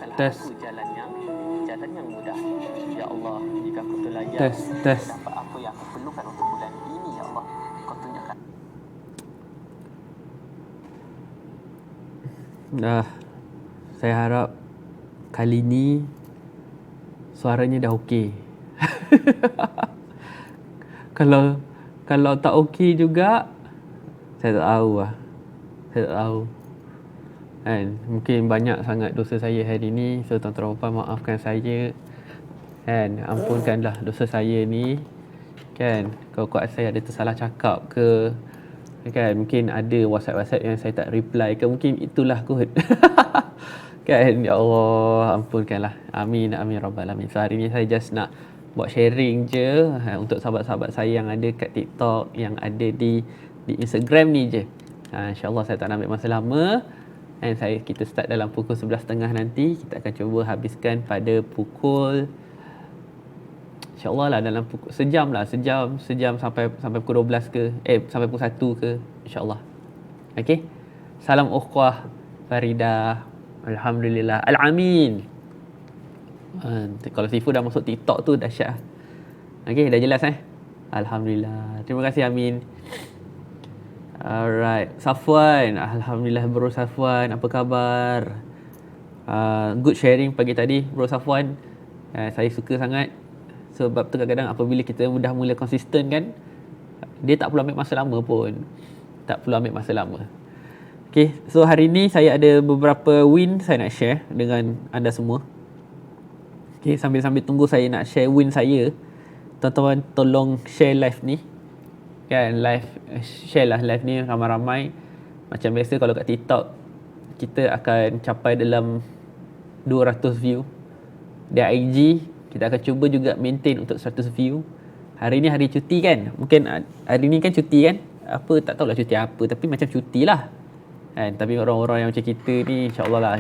berikanlah Tes. aku jalan yang mudah. Ya Allah, jika aku terlayan, Tes. dapat apa yang aku perlukan untuk bulan ini, ya Allah. Kau tunjukkan. Dah. Saya harap kali ni suaranya dah okey. Kalau tak okey juga, saya tak tahu lah. Saya tak tahu. Kan, mungkin banyak sangat dosa saya hari ni. So tuan-tuan dan puan maafkan saya. Kan, ampunkanlah dosa saya ni. Kan, kalau kuat saya ada tersalah cakap ke, kan, mungkin ada WhatsApp yang saya tak reply ke, mungkin itulah kot. Kan, ya Allah, ampunkanlah. Amin, amin rabbal alamin. So hari ni saya just nak buat sharing je untuk sahabat-sahabat saya yang ada kat TikTok, yang ada di Instagram ni je. InsyaAllah saya tak nak ambil masa lama. Dan kita start dalam pukul 11.30 nanti. Kita akan cuba habiskan pada pukul, InsyaAllah lah dalam sejam sampai pukul 12 ke, sampai pukul 1 ke, InsyaAllah. Okay. Salam ukhwah Faridah. Alhamdulillah. Al-Amin. Kalau Sifu dah masuk TikTok tu dahsyat. Okay, dah jelas Alhamdulillah. Terima kasih Amin. Alright. Safwan. Alhamdulillah bro Safwan. Apa khabar? Good sharing pagi tadi bro Safwan. Saya suka sangat. Sebab tu kadang-kadang apabila kita dah mula konsisten kan, dia tak perlu ambil masa lama pun. Tak perlu ambil masa lama. Okay, so hari ni saya ada beberapa win saya nak share dengan anda semua. Okay, sambil-sambil tunggu saya nak share win saya, tuan-tuan tolong share live ni. Kan, share lah live ni ramai-ramai. Macam biasa kalau kat TikTok, kita akan capai dalam 200 view. Di IG, kita akan cuba juga maintain untuk 100 view. Hari ni hari cuti kan? Mungkin hari ni kan cuti kan? Tak tahulah cuti apa, tapi macam cuti lah. Kan? Tapi orang-orang yang macam kita ni, insyaAllah lah,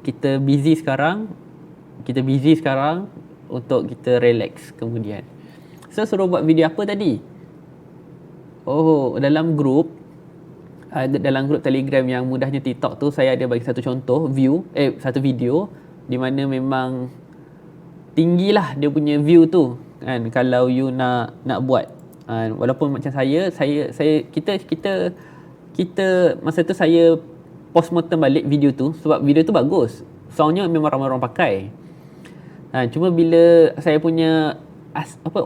kita busy sekarang. Kita busy sekarang untuk kita relax kemudian. So, suruh buat video apa tadi? Dalam grup Telegram yang mudahnya TikTok tu, saya ada bagi satu contoh satu video di mana memang tinggilah dia punya view tu kan, kalau you nak buat. Walaupun macam kita masa tu saya postmortem balik video tu sebab video tu bagus, soundnya memang ramai orang pakai. Cuma bila saya punya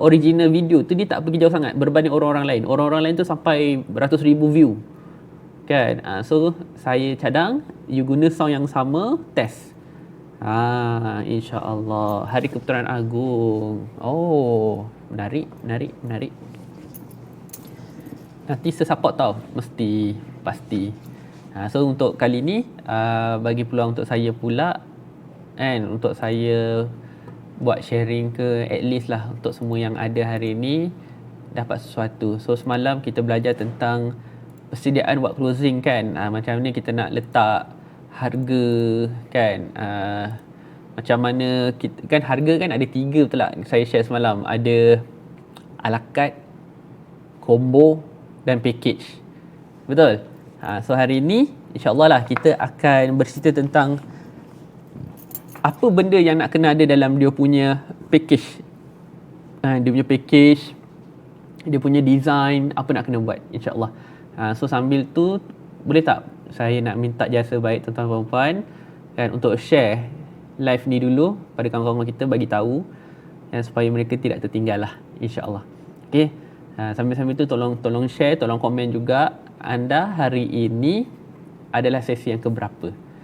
original video tu, dia tak pergi jauh sangat berbanding orang-orang lain. Orang-orang lain tu sampai beratus ribu view kan. So saya cadang you guna sound yang sama, test. InsyaAllah Hari Kebetulan Agung. Menarik. Nanti support tau, mesti, pasti. So untuk kali ni bagi peluang untuk saya pula, and untuk saya buat sharing ke, at least lah untuk semua yang ada hari ni dapat sesuatu. So semalam kita belajar tentang persediaan buat closing kan, macam mana kita nak letak harga kan, macam mana kita, kan harga kan ada 3 betul tak, saya share semalam. Ada a la carte, combo dan package. Betul? So hari ni insyaAllah lah kita akan bercerita tentang apa benda yang nak kena ada dalam dia punya package. Dia punya package, dia punya design, apa nak kena buat insyaAllah. So sambil tu, boleh tak saya nak minta jasa baik tuan-tuan dan puan kan, untuk share live ni dulu pada kawan-kawan kita, bagi tahu supaya mereka tidak tertinggal lah insyaAllah. Okay. Sambil-sambil tu tolong share, tolong komen juga anda hari ini adalah sesi yang keberapa.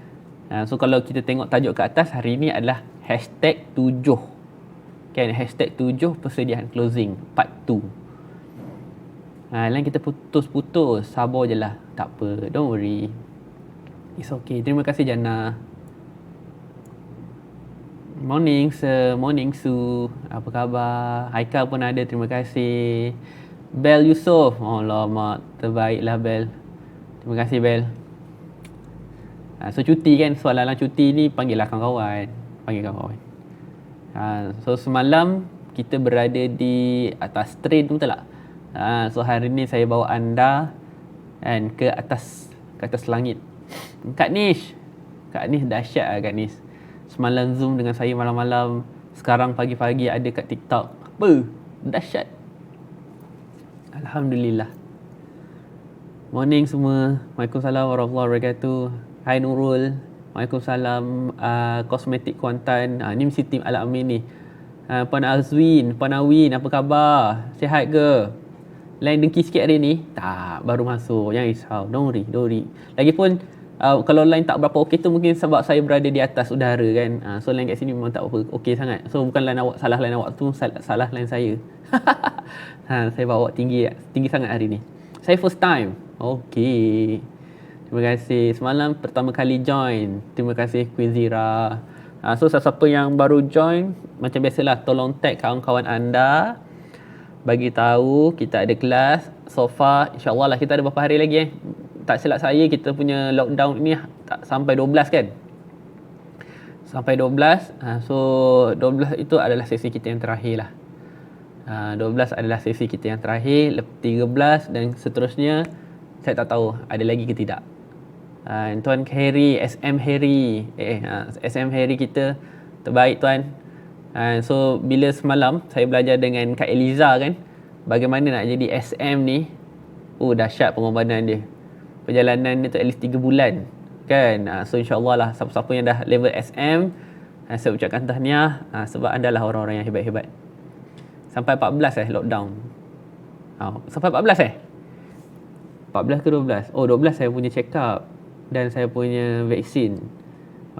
So kalau kita tengok tajuk ke atas, hari ini adalah #7 kan, #7 persediaan closing part 2. Lain kita putus-putus, sabar je lah, tak apa, don't worry, it's okay. Terima kasih Jana. Morning sir, morning Su, apa khabar? Haikal pun ada, terima kasih. Bel Yusof, alamak, terbaiklah Bel, terima kasih Bel. So cuti kan, soalan cuti ni panggil kawan-kawan. So semalam kita berada di atas train, betul tak? So hari ni saya bawa anda ke atas langit. Kak Nish, Kak Nis dahsyat lah Kak Nis. Semalam Zoom dengan saya malam-malam, sekarang pagi-pagi ada kat TikTok. Apa? Dahsyat. Alhamdulillah. Morning semua. Waalaikumsalam warahmatullahi wabarakatuh. Hai Nurul. Waalaikumsalam. Kosmetik Kuantan. Ni mesti tim Al-Amin ni. Puan Azwin, Puan Awin, apa khabar? Sihat ke? Lain dengki sikit hari ni? Tak, baru masuk. Jangan risau. Don't worry. Lagipun, kalau line tak berapa okey tu mungkin sebab saya berada di atas udara kan. So line kat sini memang tak apa okey sangat. So bukan line awak, salah line awak tu, salah line saya. Saya bawa tinggi sangat hari ni. Saya first time. Okey. Terima kasih. Semalam pertama kali join. Terima kasih Queen Zira. So siapa yang baru join, macam biasalah tolong tag kawan-kawan anda, bagi tahu kita ada kelas. So far insya-Allah lah kita ada berapa hari lagi tak silap saya kita punya lockdown ni tak sampai 12 kan. Sampai 12. So 12 itu adalah sesi kita yang terakhir lah. 12 adalah sesi kita yang terakhir. 13 dan seterusnya saya tak tahu ada lagi ke tidak. Tuan Harry, SM Harry. SM Harry kita terbaik tuan. So bila semalam saya belajar dengan Kak Eliza kan, bagaimana nak jadi SM ni. Dahsyat pengorbanan dia. Perjalanan dia tu at least 3 bulan kan. So insya-Allah lah siapa-siapa yang dah level SM, saya ucapkan tahniah sebab anda lah orang-orang yang hebat-hebat. Sampai 14 lockdown. Sampai 14 14 ke 12? 12 saya punya check up dan saya punya vaksin.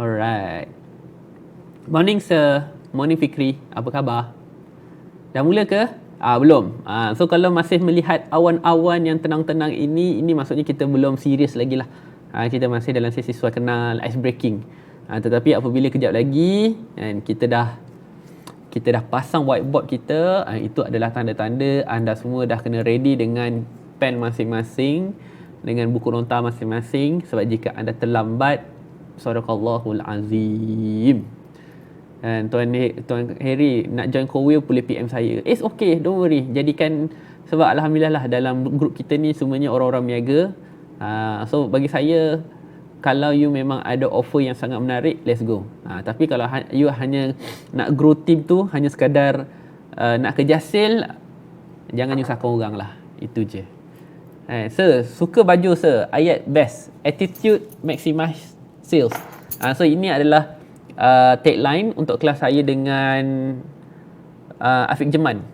Alright. Morning sir. Morning Fikri. Apa khabar? Dah mula ke? Belum. So kalau masih melihat awan-awan yang tenang-tenang ini maksudnya kita belum serius lagi lah. Kita masih dalam sesi suai kenal, ice breaking. Tetapi apabila kejap lagi kita dah pasang whiteboard kita, itu adalah tanda-tanda anda semua dah kena ready dengan pen masing-masing, dengan buku nota masing-masing, sebab jika anda terlambat, sadaqallahul azim. Dan Tuan Harry nak join co-will boleh PM saya. It's okay, don't worry. Jadikan, sebab alhamdulillah lah dalam grup kita ni semuanya orang-orang berniaga. So bagi saya, kalau you memang ada offer yang sangat menarik, let's go. Tapi kalau you hanya nak grow team tu, hanya sekadar nak kejar sale, jangan nyusahkan orang lah. Itu je. Sir, suka baju sir. Ayat best. Attitude maximize sales. So ini adalah tagline untuk kelas saya dengan Afiq Jeman.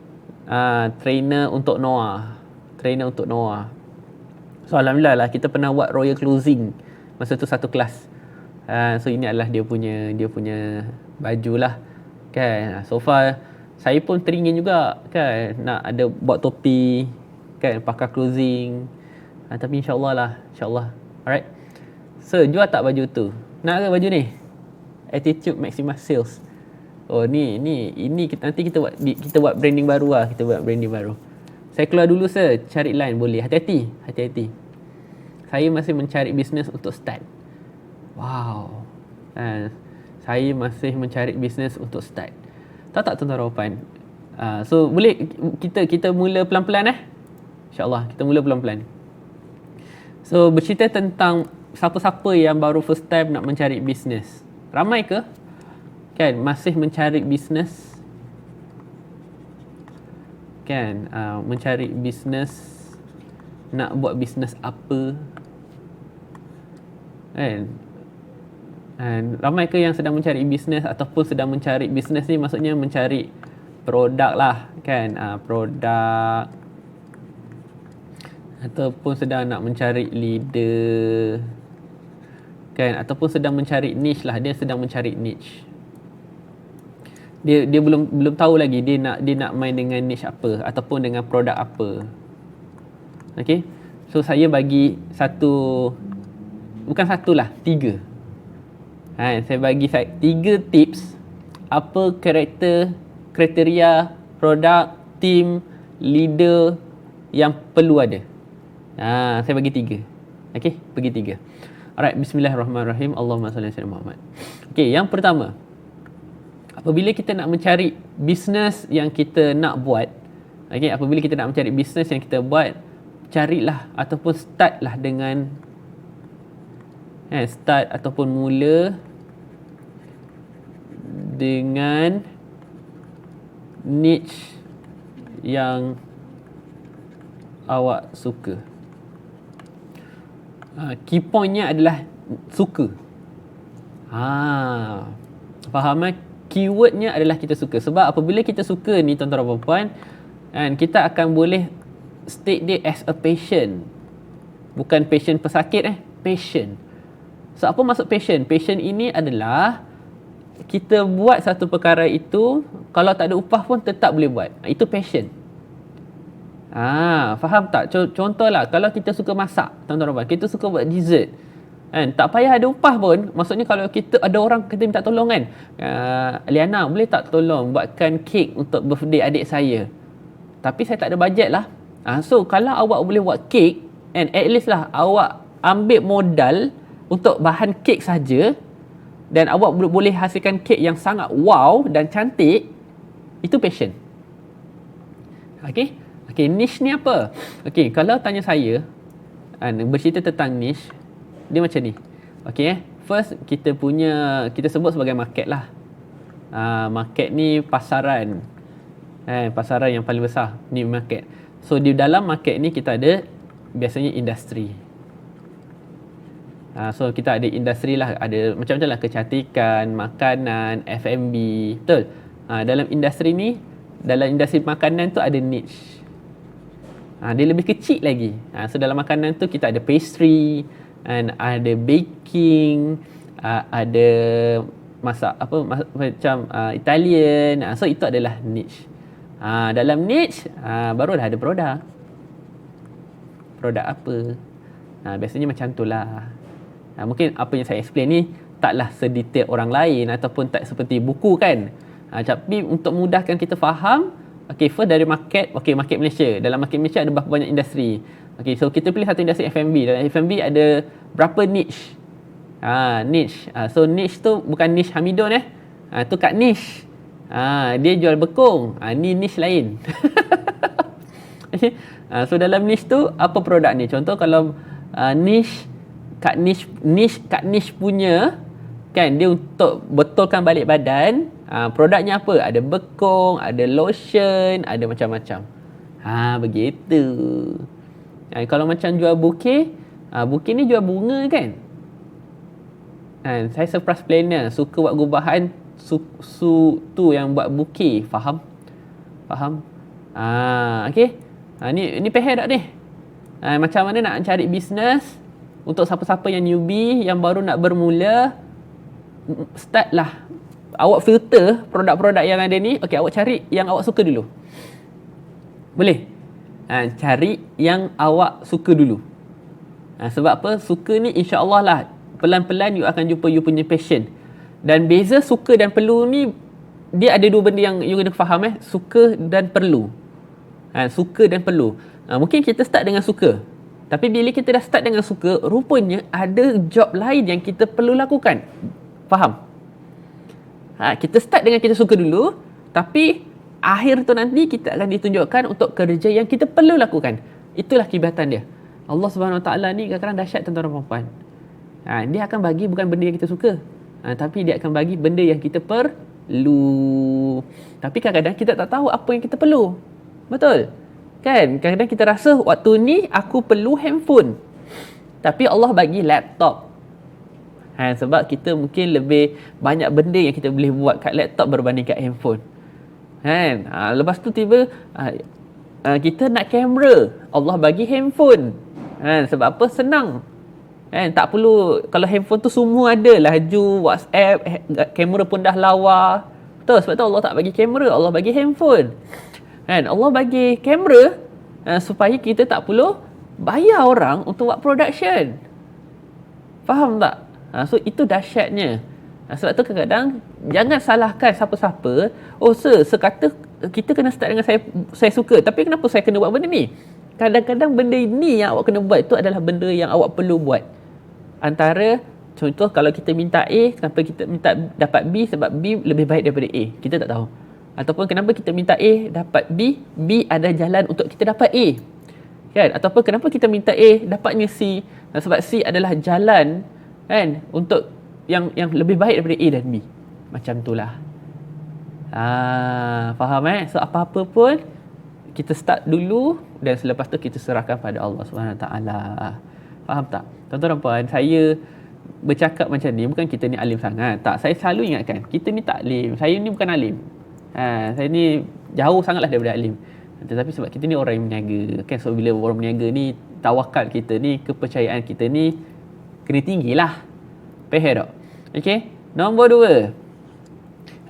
Trainer untuk Noah. So alhamdulillah lah kita pernah buat royal closing masa tu satu kelas. So ini adalah dia punya baju lah kan. So far saya pun teringin juga kan nak ada buat topi kan, pakai closing. Tapi insya-Allah. Alright. So jual tak baju tu? Nak ke baju ni? Attitude maximize sales. Ini nanti kita buat branding baru lah. Saya keluar dulu sir, cari line boleh. Hati-hati. Saya masih mencari bisnes untuk start. Wow. Saya masih mencari bisnes untuk start. Tahu tak tuan-tuan Ropan? So boleh kita mula pelan-pelan InsyaAllah kita mula pelan-pelan. So bercerita tentang siapa-siapa yang baru first time nak mencari bisnes. Ramai ke? Kan masih mencari bisnes? Kan mencari bisnes, nak buat bisnes apa? Kan? Ramai ke yang sedang mencari bisnes ataupun sedang mencari bisnes ni maksudnya mencari produk lah kan, produk, ataupun sedang nak mencari leader kan, ataupun sedang mencari niche lah. Dia sedang mencari niche. Dia belum tahu lagi dia nak main dengan niche apa ataupun dengan produk apa. Okay, so saya bagi bukan satu lah, 3. Saya bagi 3 tips apa kriteria produk, team, leader yang perlu ada. Saya bagi 3. Okay, bagi 3. Alright, bismillahirrahmanirrahim. Allahumma salli ala Muhammad. Okay, yang pertama, apabila kita nak mencari bisnes yang kita nak buat, carilah ataupun startlah dengan Start ataupun mula dengan niche yang awak suka. Key pointnya adalah suka. Faham kan? Keywordnya adalah kita suka. Sebab apabila kita suka ni tuan-tuan dan puan-puan, kan, kita akan boleh state dia as a passion. Bukan passion pesakit passion. So apa maksud passion? Passion ini adalah kita buat satu perkara itu, kalau tak ada upah pun tetap boleh buat. Itu passion. Faham tak? Contohlah, kalau kita suka masak, tuan-tuan dan puan, kita suka buat dessert. Kan, tak payah ada upah pun. Maksudnya kalau kita ada orang kita minta tolong kan, Liana boleh tak tolong buatkan kek untuk birthday adik saya, tapi saya tak ada bajet lah. So kalau awak boleh buat kek, and at least lah awak ambil modal untuk bahan kek saja, dan awak boleh hasilkan kek yang sangat wow dan cantik, itu passion. Okay, niche ni apa? Okay, kalau tanya saya, bercerita tentang niche, dia macam ni. Okay, first kita sebut sebagai market lah. Market ni pasaran. Pasaran yang paling besar ni market. So di dalam market ni kita ada biasanya industri. So kita ada industri lah, ada macam-macam lah, kecantikan, makanan, F&B, betul. Dalam industri ni, dalam industri makanan tu ada niche. Dia lebih kecil lagi. So dalam makanan tu kita ada pastry, and ada baking, ada masak macam Italian. So itu adalah niche. Dalam niche barulah ada produk. Produk apa? Biasanya macam tu lah. Mungkin apa yang saya explain ni taklah sedetail orang lain ataupun tak seperti buku kan. Tapi untuk mudahkan kita faham, okay, first dari market. Okay, market Malaysia. Dalam market Malaysia ada berapa banyak industri. Okay, so kita pilih satu industri F&B. Dalam F&B ada berapa niche? Niche. So niche tu bukan niche Hamidon tu kat niche. Dia jual bekong. Ni niche lain. Okay. So dalam niche tu apa produk ni? Contoh kalau niche kat niche punya kan, dia untuk betulkan balik badan. Produknya apa? Ada bekong, ada lotion, ada macam-macam. Begitu. Kalau macam jual bouquet, bouquet ni jual bunga kan. Saya surprise planner, suka buat gubahan tu yang buat bouquet. Faham? Okay. Ni pehel tak ni? Macam mana nak cari bisnes untuk siapa-siapa yang newbie, yang baru nak bermula, start lah. Awak filter produk-produk yang ada ni. Okay, awak cari yang awak suka dulu. Boleh? Cari yang awak suka dulu. Sebab apa? Suka ni insya-Allah lah, pelan-pelan you akan jumpa you punya passion. Dan beza suka dan perlu ni, dia ada dua benda yang you kena faham suka dan perlu. Suka dan perlu. Mungkin kita start dengan suka. Tapi bila kita dah start dengan suka, rupanya ada job lain yang kita perlu lakukan. Faham? Kita start dengan kita suka dulu, tapi akhir tu nanti kita akan ditunjukkan untuk kerja yang kita perlu lakukan. Itulah kehebatan dia. Allah Subhanahu Wa Taala ni kadang-kadang dahsyat tuan-tuan dan puan-puan. Dia akan bagi bukan benda yang kita suka, tapi dia akan bagi benda yang kita perlu. Tapi kadang-kadang kita tak tahu apa yang kita perlu. Betul? Kan? Kadang-kadang kita rasa waktu ni aku perlu handphone, tapi Allah bagi laptop. Sebab kita mungkin lebih banyak benda yang kita boleh buat kat laptop berbanding kat handphone. Lepas tu tiba kita nak kamera, Allah bagi handphone. Sebab apa? Senang. Tak perlu, kalau handphone tu semua ada, laju, WhatsApp, kamera pun dah lawa. Betul? Sebab tu Allah tak bagi kamera, Allah bagi handphone. Allah bagi kamera supaya kita tak perlu bayar orang untuk buat production. Faham tak? So itu dahsyatnya. Sebab tu kadang-kadang jangan salahkan siapa-siapa. Sekata kita kena start dengan saya suka, tapi kenapa saya kena buat benda ni? Kadang-kadang benda ni yang awak kena buat itu adalah benda yang awak perlu buat. Antara contoh, kalau kita minta A, kenapa kita minta dapat B? Sebab B lebih baik daripada A. Kita tak tahu. Ataupun kenapa kita minta A dapat B, B ada jalan untuk kita dapat A. Kan? Ataupun kenapa kita minta A dapatnya C? Sebab C adalah jalan Kan? Untuk yang lebih baik daripada A dan B. Macam itulah. Faham So apa-apa pun kita start dulu dan selepas tu kita serahkan pada Allah SWT. Faham tak? Tuan-tuan dan puan, saya bercakap macam ni bukan kita ni alim sangat. Tak, saya selalu ingatkan, kita ni tak alim. Saya ni bukan alim. Saya ni jauh sangatlah daripada alim. Tetapi sebab kita ni orang yang berniaga. Kan? So bila orang berniaga ni, tawakal kita ni, kepercayaan kita ni kena tinggilah. Faham tak? Okey. Nombor 2.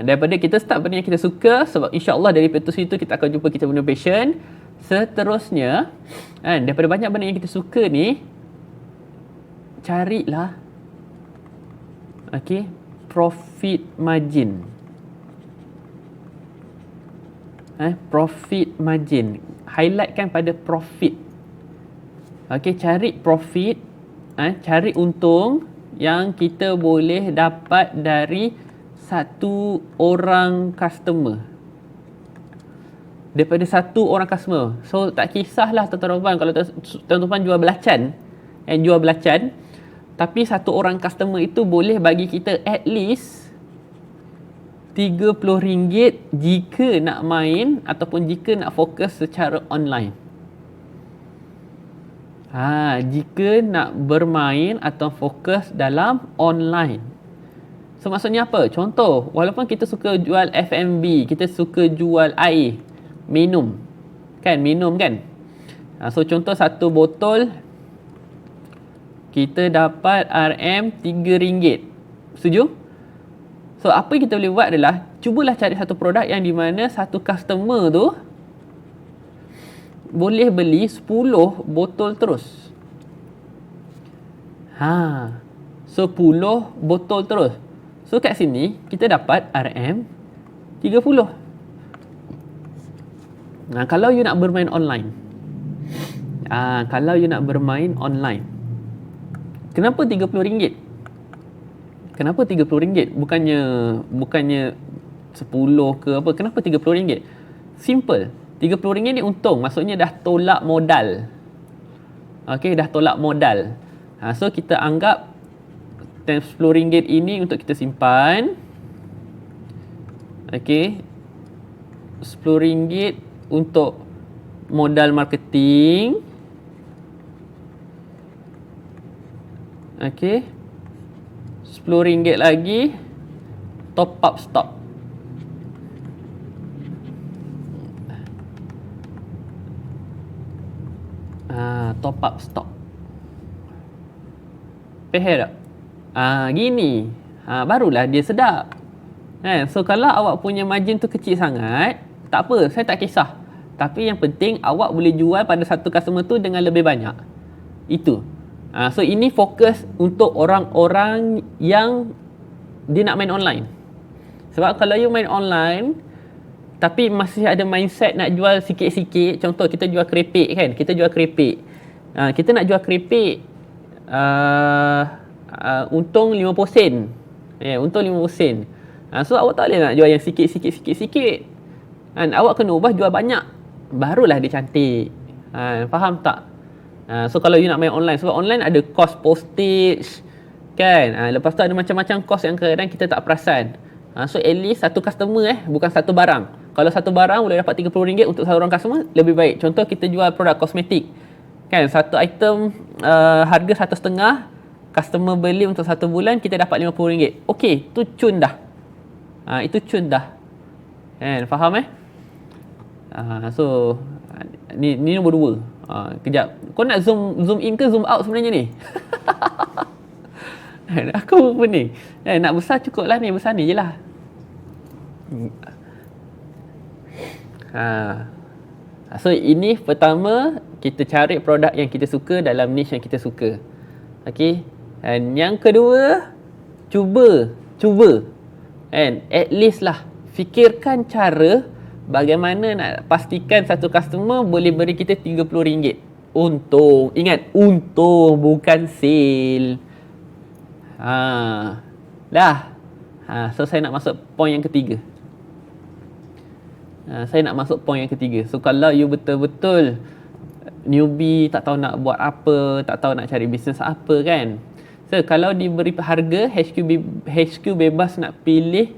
Daripada kita start benda yang kita suka, sebab insya-Allah dari situ kita akan jumpa kita punya passion. Seterusnya, daripada banyak benda yang kita suka ni, carilah profit margin. Profit margin. Highlightkan pada profit. Cari profit, cari untung yang kita boleh dapat dari satu orang customer. Daripada satu orang customer. So tak kisahlah tuan-tuan kalau tuan-tuan jual belacan, tapi satu orang customer itu boleh bagi kita at least RM30 jika nak main ataupun jika nak fokus secara online. Jika nak bermain atau fokus dalam online. So maksudnya apa? Contoh, walaupun kita suka jual F&B, kita suka jual air, minum kan? So contoh satu botol kita dapat RM3. Setuju? So apa yang kita boleh buat adalah cubalah cari satu produk yang di mana satu customer tu boleh beli 10 botol terus. So 10 botol terus. So kat sini kita dapat RM30. Kalau you nak bermain online. Kenapa RM30? Kenapa RM30? Bukannya 10 ke apa? Kenapa RM30? Simple. RM30 ni untung. Maksudnya dah tolak modal. Dah tolak modal. So kita anggap RM10 ini untuk kita simpan. RM10 untuk modal marketing. RM10 lagi top up stock. Top up stock. Faham tak? Gini. Barulah dia sedap. So kalau awak punya margin tu kecil sangat, tak apa, saya tak kisah. Tapi yang penting awak boleh jual pada satu customer tu dengan lebih banyak. Itu. So ini fokus untuk orang-orang yang dia nak main online. Sebab kalau you main online tapi masih ada mindset nak jual sikit-sikit, contoh kita jual keripik kan, kita nak jual keripik untung 50 sen. Untung 50 sen. So awak tak boleh nak jual yang sikit. Awak kena ubah jual banyak. Barulah dia cantik. Faham tak? So kalau you nak main online, sebab online ada cost postage kan. Lepas tu ada macam-macam cost yang kadang kita tak perasan. So at least satu customer bukan satu barang. Kalau satu barang boleh dapat RM30 untuk satu orang customer, lebih baik. Contoh kita jual produk kosmetik kan, satu item harga 1.5, customer beli untuk 1 bulan, kita dapat RM50. Okey, tu cun dah. Itu cun dah. Kan, faham So ni nombor 2. Kejap. Kau nak zoom in ke zoom out sebenarnya ni? Aku pun ni. Nak besar cukup lah ni. Besar ni je lah. So ini pertama, kita cari produk yang kita suka dalam niche yang kita suka. Dan yang kedua, cuba and at least lah fikirkan cara bagaimana nak pastikan satu customer boleh beri kita RM30 untung. Ingat, untung bukan sale. So saya nak masuk point yang ketiga. So kalau you betul-betul newbie, tak tahu nak buat apa, tak tahu nak cari bisnes apa kan, kata kalau diberi harga HQ bebas nak pilih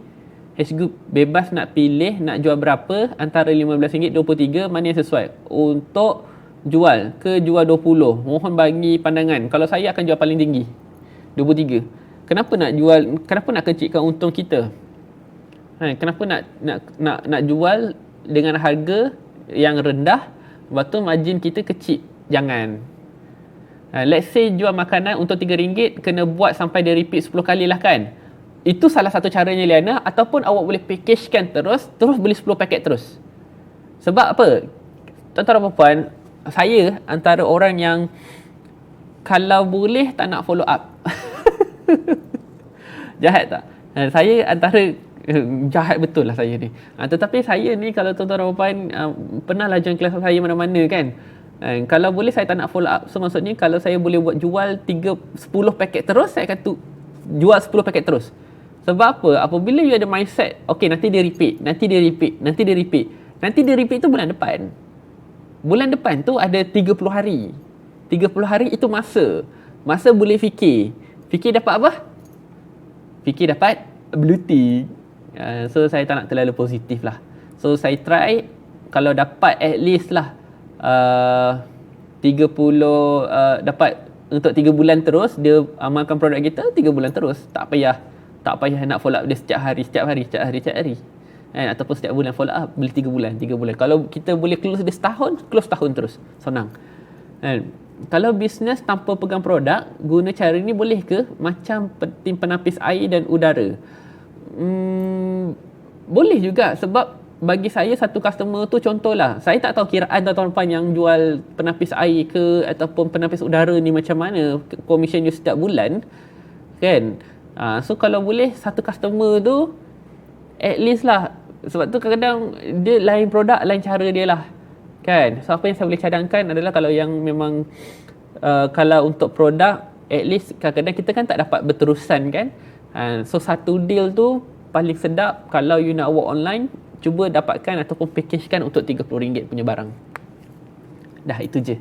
nak jual berapa antara RM15, RM23 mana yang sesuai untuk jual ke jual 20. Mohon bagi pandangan. Kalau saya akan jual paling tinggi 23. Kenapa nak kecilkan untung kita? Kenapa nak jual dengan harga yang rendah, lepas tu margin kita kecil? Jangan. Let's say jual makanan untuk RM3, kena buat sampai dia repeat 10 kali lah kan. Itu salah satu caranya Liana. Ataupun awak boleh packagekan terus beli 10 paket terus. Sebab apa? Tuan-tuan dan puan, saya antara orang yang kalau boleh tak nak follow up. Jahat tak? Saya antara jahat betul lah saya ni. Tetapi saya ni kalau tuan-tuan dan puan pernah lah join kelas saya mana-mana kan. Kalau boleh saya tak nak follow up. So maksudnya kalau saya boleh buat jual 10 paket terus, saya akan jual 10 paket terus. Sebab apa? Apabila you ada mindset, okay, nanti dia repeat tu bulan depan. Bulan depan tu ada 30 hari. 30 hari itu masa boleh fikir dapat apa? Fikir dapat blue tick. So saya tak nak terlalu positif lah. So saya try kalau dapat at least lah 30 dapat untuk 3 bulan terus dia amalkan produk kita, 3 bulan terus. Tak payah nak follow up dia setiap hari. Ataupun setiap bulan follow up, beli 3 bulan. Kalau kita boleh close dia setahun terus. Senang. Kalau bisnes tanpa pegang produk, guna cara ni boleh ke? Macam tim penapis air dan udara. Boleh juga, sebab bagi saya satu customer tu contohlah. Saya tak tahu kiraan tuan-tuan yang jual penapis air ke ataupun penapis udara ni macam mana commission you setiap bulan. Kan? So kalau boleh satu customer tu at least lah. Sebab tu kadang-kadang dia lain produk, lain cara dia lah. Kan? So apa yang saya boleh cadangkan adalah kalau yang memang kalau untuk produk at least kadang-kadang kita kan tak dapat berterusan kan. So satu deal tu paling sedap kalau you nak work online, cuba dapatkan ataupun packagekan untuk RM30 punya barang. Dah itu je.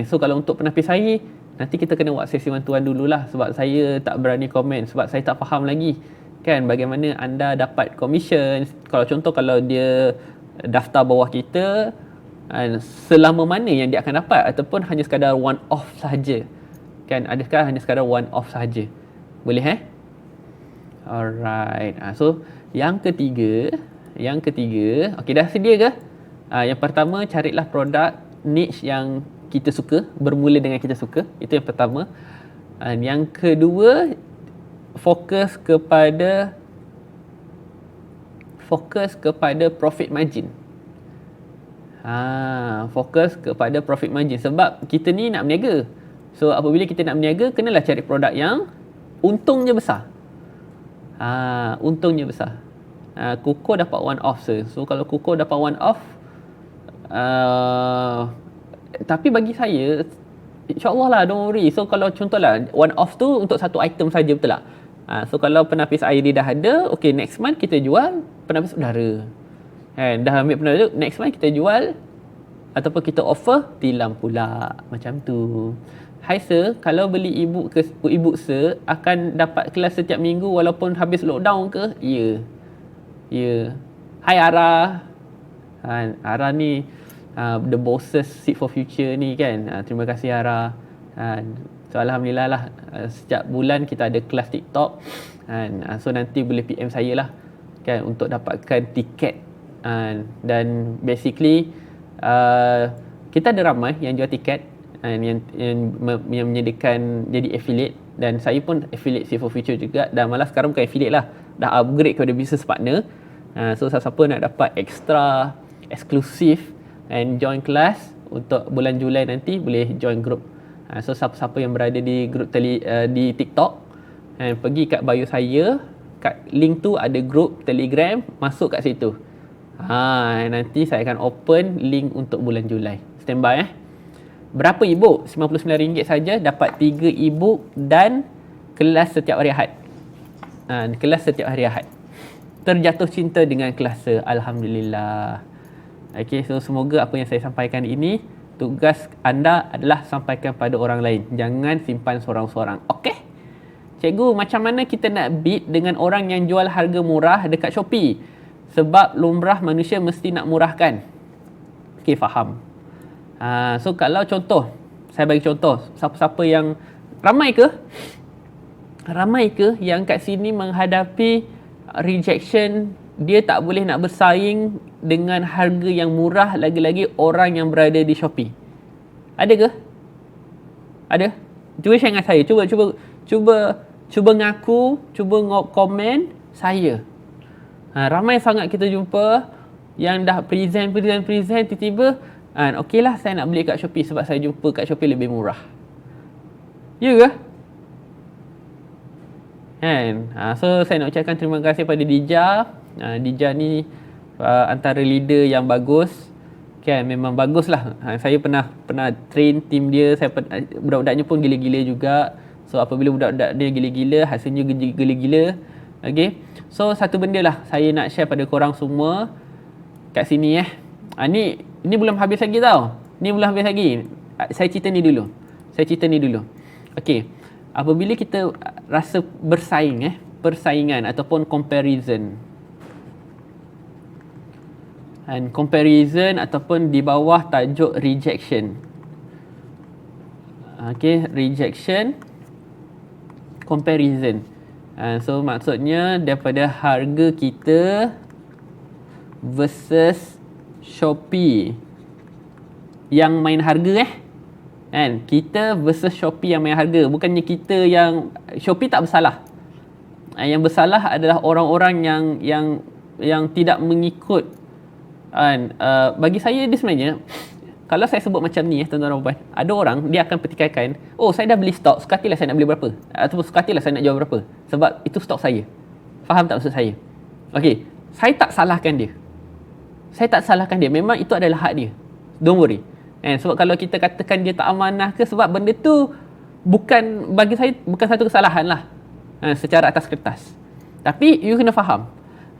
So kalau untuk penapis air, nanti kita kena buat sesi one-to-one dululah, sebab saya tak berani komen sebab saya tak faham lagi kan bagaimana anda dapat commission. Kalau contoh kalau dia daftar bawah kita, selama mana yang dia akan dapat, ataupun hanya sekadar one off sahaja kan? Adakah hanya sekadar one off sahaja? Boleh alright. So yang ketiga, okey, dah sedia ke? Yang pertama, carilah produk niche yang kita suka, bermula dengan kita suka. Itu yang pertama. Yang kedua, fokus kepada profit margin. Fokus kepada profit margin. Sebab kita ni nak berniaga. So apabila kita nak berniaga, kenalah cari produk yang untungnya besar. Untungnya besar. Kukuh dapat one off se. So kalau kukuh dapat one off, tapi bagi saya, insyaAllah lah, don't worry. So kalau contohlah one off tu untuk satu item saja, betul tak? So kalau penapis air dia dah ada, okay, next month kita jual penapis udara. Dah ambil penapis, next month kita jual ataupun kita offer tilam pula. Macam tu. Hai sir, kalau beli e-book sir, akan dapat kelas setiap minggu walaupun habis lockdown ke? Ya. Hai Ara. Ara ni the bosses seek for future ni kan. Terima kasih Ara. So alhamdulillah lah, setiap bulan kita ada kelas TikTok. So nanti boleh PM saya lah kan untuk dapatkan tiket. Dan basically kita ada ramai yang jual tiket, yang menyediakan jadi affiliate, dan saya pun affiliate Seek for Future juga, dan malah sekarang bukan affiliate lah, dah upgrade kepada business partner. So siapa-siapa nak dapat extra eksklusif and join kelas untuk bulan Julai nanti, boleh join group. So siapa-siapa yang berada di group di TikTok, pergi kat bio saya, kat link tu ada group Telegram, masuk kat situ. Nanti saya akan open link untuk bulan Julai. Standby Berapa e-book? RM99 saja, dapat 3 e-book dan kelas setiap hari Ahad. Kelas setiap hari Ahad. Terjatuh cinta dengan kelas, alhamdulillah. Okay, so semoga apa yang saya sampaikan ini, tugas anda adalah sampaikan pada orang lain. Jangan simpan seorang-seorang. Okay? Cikgu, macam mana kita nak beat dengan orang yang jual harga murah dekat Shopee? Sebab lumrah manusia mesti nak murahkan. Okey, faham. So kalau contoh, saya bagi contoh, siapa-siapa yang ramai ke yang kat sini menghadapi rejection, dia tak boleh nak bersaing dengan harga yang murah, lagi-lagi orang yang berada di Shopee? Ada ke? Ada? Cuba share dengan saya. Cuba ngaku, cuba komen saya. Ramai sangat kita jumpa yang dah present tiba-tiba okeylah saya nak beli kat Shopee sebab saya jumpa kat Shopee lebih murah. Ya ke? Kan? So saya nak ucapkan terima kasih pada Dija. Dija ni antara leader yang bagus. Kan, memang bagus lah. Saya pernah train team dia. Budak-budaknya pun gila-gila juga. So apabila budak-budak dia gila-gila, hasilnya gila-gila. Okay. So satu benda lah saya nak share pada korang semua kat sini Ni belum habis lagi tau. Ni belum habis lagi. Saya cerita ni dulu. Okay. Apabila kita rasa persaingan ataupun comparison. And comparison ataupun di bawah tajuk rejection. Okay, rejection, comparison. So maksudnya daripada harga kita versus Shopee yang main harga kan, kita versus Shopee yang main harga. Bukannya kita yang Shopee tak bersalah. Yang bersalah adalah orang-orang yang tidak mengikut. Bagi saya dia sebenarnya, kalau saya sebut macam ni tuan-tuan dan puan, ada orang dia akan petikaikan, oh saya dah beli stok, suka hatilah saya nak beli berapa, ataupun suka hatilah saya nak jual berapa, sebab itu stok saya. Faham tak maksud saya? Okey, saya tak salahkan dia. Memang itu adalah hak dia, don't worry. Sebab kalau kita katakan dia tak amanah ke, sebab benda tu bagi saya bukan satu kesalahan lah secara atas kertas. Tapi you kena faham,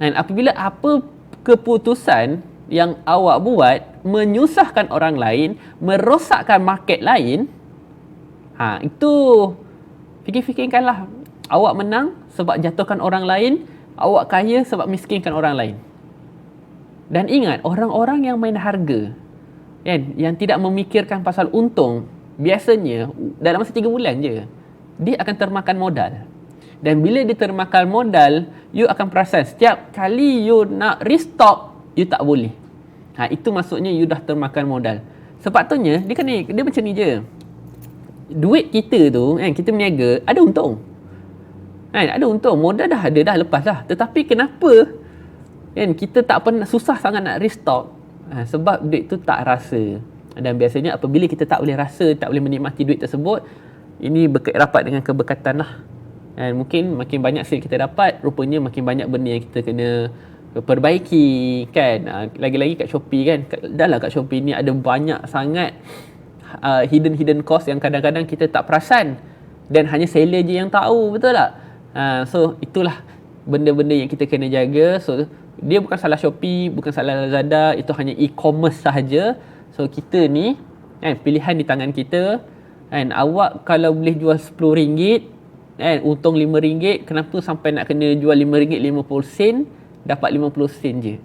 apabila apa keputusan yang awak buat menyusahkan orang lain, merosakkan market lain, itu fikir-fikirkanlah. Awak menang sebab jatuhkan orang lain, awak kaya sebab miskinkan orang lain. Dan ingat, orang-orang yang main harga yang tidak memikirkan pasal untung, biasanya dalam masa 3 bulan je dia akan termakan modal. Dan bila dia termakan modal, you akan perasan setiap kali you nak restock, you tak boleh. Itu maksudnya you dah termakan modal. Sepatutnya dia macam ni je. Duit kita tu kita berniaga, ada untung. Ada untung, modal dah ada dah, lepas dah. Tetapi kenapa kita tak pernah susah sangat nak restock? Sebab duit tu tak rasa. Dan biasanya apabila kita tak boleh rasa, tak boleh menikmati duit tersebut, ini berkait rapat dengan keberkatan lah. Mungkin makin banyak sale kita dapat, rupanya makin banyak benda yang kita kena perbaiki kan. Lagi-lagi kat Shopee kan, dah kat Shopee ni ada banyak sangat hidden cost yang kadang-kadang kita tak perasan, dan hanya seller je yang tahu, betul tak? So itulah benda-benda yang kita kena jaga. So dia bukan salah Shopee, bukan salah Lazada, itu hanya e-commerce sahaja. So kita ni pilihan di tangan kita. Awak kalau boleh jual RM10 untung RM5, kenapa sampai nak kena jual RM5.50 dapat 50 sen je?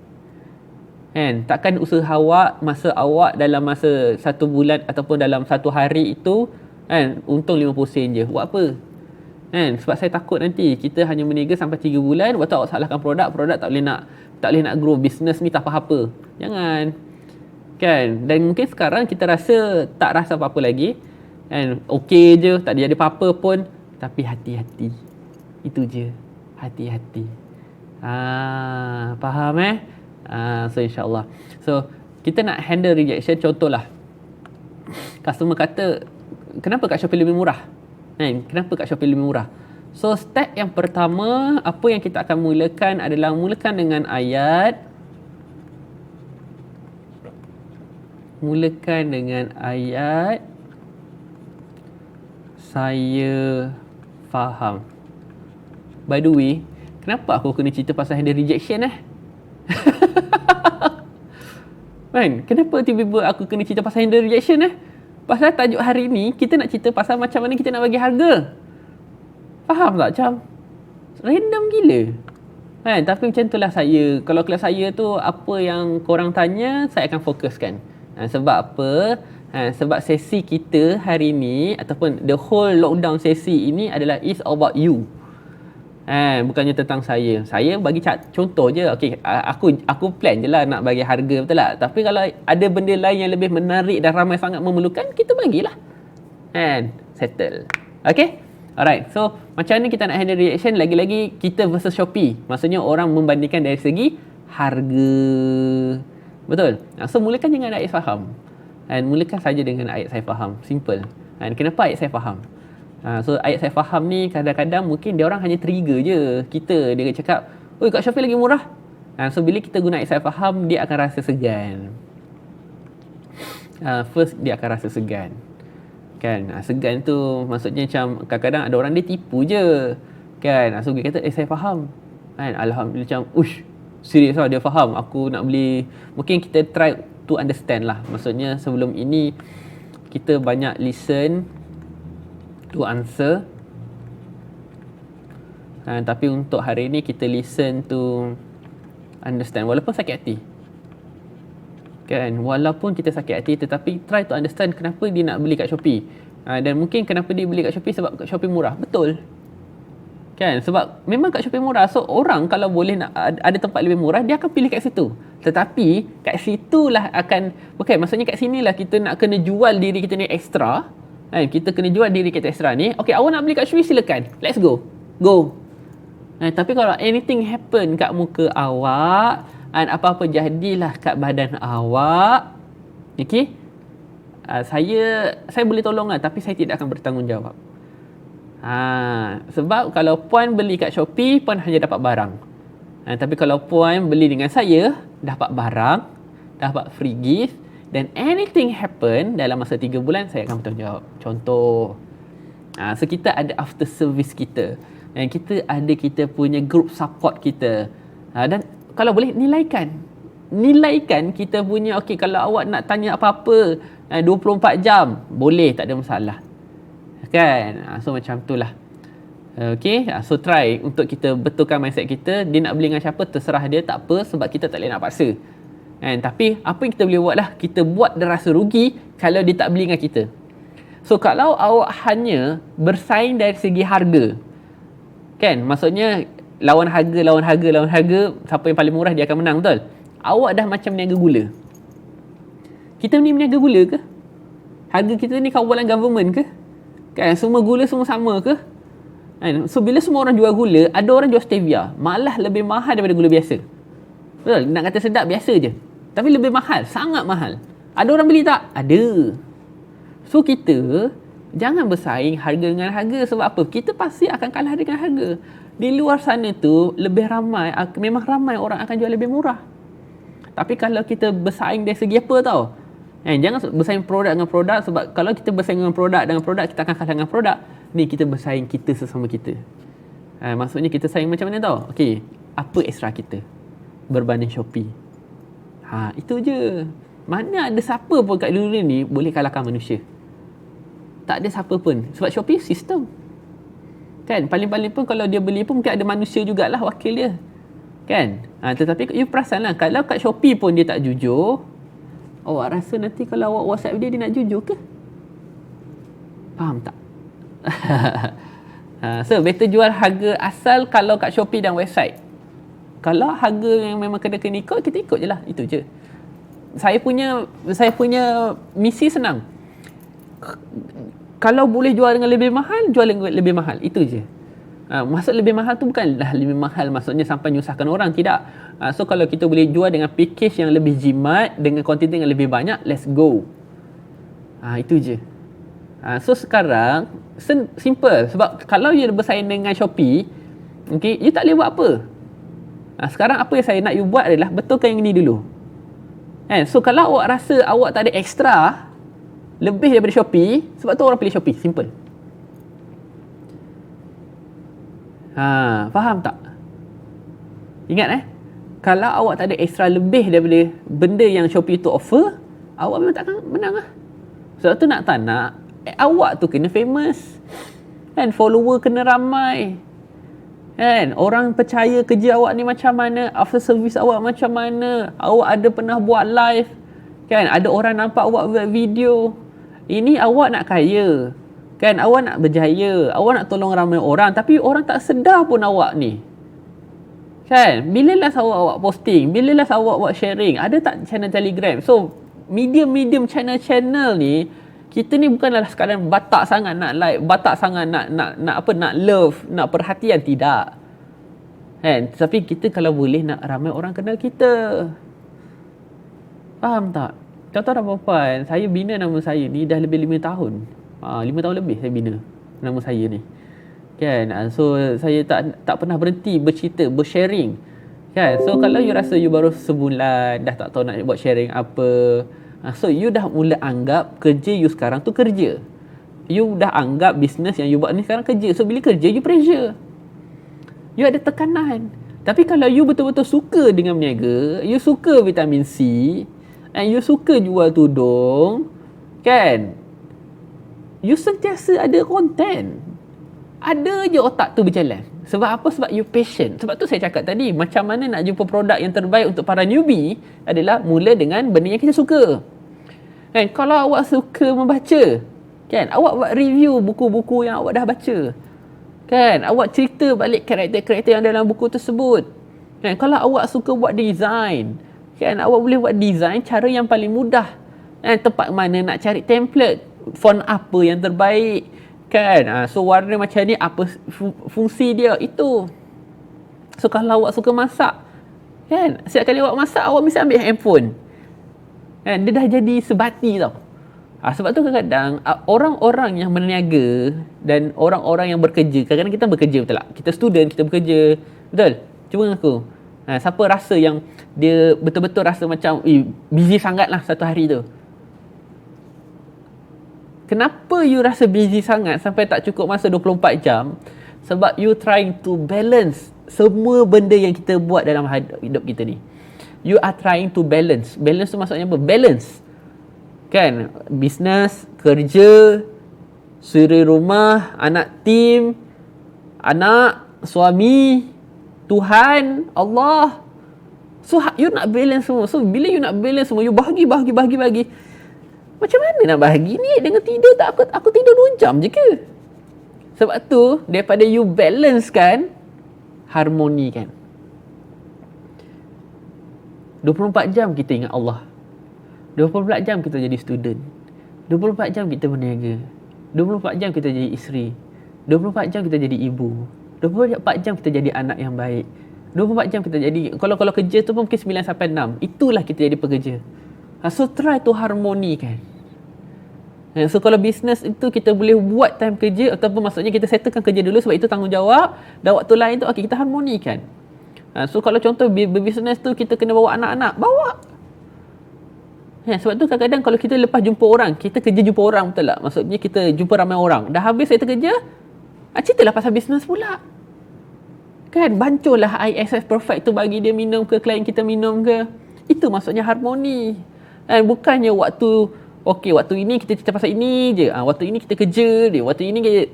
Takkan usaha awak, masa awak dalam masa 1 bulan ataupun dalam 1 hari itu untung 50 sen je. Buat apa? Sebab saya takut nanti kita hanya berniaga sampai 3 bulan, lepas tu awak salahkan produk tak boleh nak grow business ni, tak apa-apa. Jangan. Kan? Dan mungkin sekarang kita tak rasa apa-apa lagi. Okey je, tak ada apa-apa pun. Tapi hati-hati. Itu je. Hati-hati. Faham So insyaAllah. So kita nak handle rejection. Contohlah, customer kata, kenapa kat Shopee lebih murah? Kenapa kat Shopee lebih murah? So step yang pertama, apa yang kita akan mulakan adalah mulakan dengan ayat. Saya faham. By the way, kenapa aku kena cerita pasal handle rejection Kenapa tiba-tiba aku kena cerita pasal handle rejection Pasal tajuk hari ni kita nak cerita pasal macam mana kita nak bagi harga. Faham tak? Macam random gila. Kan? Tapi macam itulah saya. Kalau kelas saya tu apa yang korang tanya, saya akan fokuskan. Sebab apa? Sebab sesi kita hari ni ataupun the whole lockdown sesi ini adalah is about you. Bukannya tentang saya. Saya bagi contoh je. Okey, aku plan je lah nak bagi harga, betul tak? Tapi kalau ada benda lain yang lebih menarik dan ramai sangat memerlukan, kita bagilah. Settle. Okey? Alright. So, macam mana kita nak handle reaction? Lagi-lagi kita versus Shopee. Maksudnya orang membandingkan dari segi harga. Betul? So, mulakan dengan ayat saya faham. Mulakan saja dengan ayat saya faham. Simple. Kenapa ayat saya faham? So ayat saya faham ni kadang-kadang mungkin dia orang hanya trigger je kita. Dia cakap, oi kat Shopee lagi murah. So bila kita guna ayat saya faham, dia akan rasa segan. First dia akan rasa segan. Kan? Segan tu maksudnya macam kadang-kadang ada orang dia tipu je. Kan? So dia kata, saya faham. Alhamdulillah macam, serius lah dia faham. Aku nak beli. Mungkin kita try to understand lah. Maksudnya sebelum ini kita banyak listen to answer. Tapi untuk hari ni kita listen to understand. Walaupun sakit hati. Kan? Walaupun kita sakit hati, tetapi try to understand kenapa dia nak beli kat Shopee. Dan mungkin kenapa dia beli kat Shopee sebab kat Shopee murah. Betul. Kan? Sebab memang kat Shopee murah. So orang kalau boleh nak ada tempat lebih murah, dia akan pilih kat situ. Tetapi kat situlah akan, maksudnya kat sinilah kita nak kena jual diri kita ni ekstra. Kita kena jual diri kita ekstra ni. Okay, awak nak beli kat Shopee, silakan. Let's go. Go. Tapi kalau anything happen kat muka awak, apa-apa jadilah kat badan awak, okay, saya boleh tolong lah, tapi saya tidak akan bertanggungjawab. Sebab kalau puan beli kat Shopee, puan hanya dapat barang. Tapi kalau puan beli dengan saya, dapat barang, dapat free gift, dan anything happen dalam masa 3 bulan, saya akan bertanggungjawab. Contoh. So kita ada after service kita. Dan kita ada kita punya group support kita. Dan kalau boleh, nilaikan kita punya, okay, kalau awak nak tanya apa-apa 24 jam, boleh, tak ada masalah. Kan? So macam tu lah. Okay, so try untuk kita betulkan mindset kita. Dia nak beli dengan siapa, terserah dia, tak apa, sebab kita tak boleh nak paksa. Tapi apa yang kita boleh buat lah, kita buat dia rasa rugi kalau dia tak beli dengan kita. So kalau awak hanya bersaing dari segi harga, kan, maksudnya lawan harga, siapa yang paling murah dia akan menang, betul? Awak dah macam niaga gula. Kita ni meniaga gula ke? Harga kita ni kawalan government ke? Kan, semua gula semua sama ke? So bila semua orang jual gula, ada orang jual stevia, malah lebih mahal daripada gula biasa. Betul? Nak kata sedap biasa je, tapi lebih mahal, sangat mahal. Ada orang beli tak? Ada. So kita jangan bersaing harga dengan harga. Sebab apa? Kita pasti akan kalah dengan harga. Di luar sana tu lebih ramai, memang ramai orang akan jual lebih murah. Tapi kalau kita bersaing dari segi apa tau, jangan bersaing produk dengan produk. Sebab kalau kita bersaing dengan produk, kita akan kalah dengan produk. Ni kita bersaing kita sesama kita. Maksudnya kita saing macam mana tau? Okay, apa ekstra kita berbanding Shopee? Itu je. Mana ada siapa pun kat dunia ni boleh kalahkan manusia. Tak ada siapa pun. Sebab Shopee sistem. Kan? Paling-paling pun kalau dia beli pun mungkin ada manusia jugalah wakil dia. Kan? Tetapi you perasan lah, kalau kat Shopee pun dia tak jujur, awak rasa nanti kalau awak WhatsApp dia nak jujur ke? Faham tak? So better jual harga asal kalau kat Shopee dan website. Kalau harga yang memang kena ikut, kita ikut je lah. Itu je. Saya punya misi senang. Kalau boleh jual dengan lebih mahal, jual dengan lebih mahal. Itu je. Maksud lebih mahal tu bukanlah lebih mahal maksudnya sampai nyusahkan orang. Tidak. So kalau kita boleh jual dengan package yang lebih jimat, dengan kuantiti yang lebih banyak, let's go. Itu je. So sekarang simple. Sebab kalau you bersaing dengan Shopee, okay, you tak boleh buat apa. Sekarang apa yang saya nak you buat adalah betulkan yang ini dulu. So kalau awak rasa awak tak ada ekstra lebih daripada Shopee, sebab tu orang pilih Shopee. Simple. Faham tak? Ingat kalau awak tak ada ekstra lebih daripada benda yang Shopee tu offer, awak memang takkan menang lah. Sebab tu nak tak nak, awak tu kena famous. Kan follower kena ramai. Kan orang percaya kerja awak ni macam mana, after service awak macam mana, awak ada pernah buat live. Kan ada orang nampak awak buat video. Ini awak nak kaya. Kan awak nak berjaya, awak nak tolong ramai orang, tapi orang tak sedar pun awak ni. Kan bila last awak posting, bila last awak buat sharing, ada tak channel Telegram? So medium channel ni, kita ni bukanlah sekadar batak sangat nak like, batak sangat nak love, nak perhatian, tidak. Kan? Tapi kita kalau boleh nak ramai orang kenal kita. Faham tak? Contoh puan, saya bina nama saya ni dah lebih 5 tahun. 5 tahun lebih saya bina nama saya ni. Kan? So saya tak pernah berhenti bercerita, bersharing. Kan? So kalau you rasa you baru sebulan dah tak tahu nak buat sharing apa, so you dah mula anggap kerja you sekarang tu kerja. You dah anggap bisnes yang you buat ni sekarang kerja. So bila kerja you pressure, you ada tekanan. Tapi kalau you betul-betul suka dengan berniaga, you suka vitamin C, and you suka jual tudung, kan, you sentiasa ada konten. Ada je otak tu berjalan. Sebab apa? Sebab you passion. Sebab tu saya cakap tadi, macam mana nak jumpa produk yang terbaik untuk para newbie adalah mula dengan benda yang kita suka. Kan? Kalau awak suka membaca, kan, awak buat review buku-buku yang awak dah baca. Kan? Awak cerita balik karakter-karakter yang dalam buku tersebut. Kan? Kalau awak suka buat design, kan, awak boleh buat design cara yang paling mudah. Kan? Tempat mana nak cari template, font apa yang terbaik, kan, so warna macam ni, apa fungsi dia, itu. So kalau awak suka masak, kan, setiap kali awak masak, awak mesti ambil handphone. Kan, dia dah jadi sebati tau. Sebab tu kadang-kadang orang-orang yang berniaga dan orang-orang yang bekerja, kadang-kadang kita bekerja, betul tak? Kita student, kita bekerja, betul? Cuba ngaku. Siapa rasa yang dia betul-betul rasa macam busy sangat lah satu hari tu? Kenapa you rasa busy sangat sampai tak cukup masa 24 jam? Sebab you trying to balance semua benda yang kita buat dalam hidup kita ni. You are trying to balance. Balance tu maksudnya apa? Balance. Kan? Bisnes, kerja, suri rumah, anak tim, anak, suami, Tuhan, Allah. So you nak balance semua. So bila you nak balance semua, you bahagi. Macam mana nak bahagi ni? Dengan tidur tak, aku tidur 2 jam je ke? Sebab tu daripada you balance kan, harmoni kan. 24 jam kita ingat Allah. 24 jam kita jadi student. 24 jam kita berniaga. 24 jam kita jadi isteri. 24 jam kita jadi ibu. 24 jam kita jadi anak yang baik. 24 jam kita jadi, kalau kerja tu pun mungkin 9 sampai 6. Itulah kita jadi pekerja. So try to harmoni kan. So kalau bisnes itu kita boleh buat time kerja, ataupun maksudnya kita settlekan kerja dulu sebab itu tanggungjawab, dan waktu lain tu okey kita harmonikan. So kalau contoh berbisnes tu kita kena bawa anak-anak, bawa. Sebab tu kadang-kadang kalau kita lepas jumpa orang, kita kerja jumpa orang, betul tak? Maksudnya kita jumpa ramai orang, dah habis saya kerja, ceritalah pasal bisnes pula. Kan banculah ISF Perfect tu bagi dia minum ke, klien kita minum ke. Itu maksudnya harmoni. Bukannya waktu ini kita cerita pasal ini je. Waktu ini kita kerja dia. Waktu ini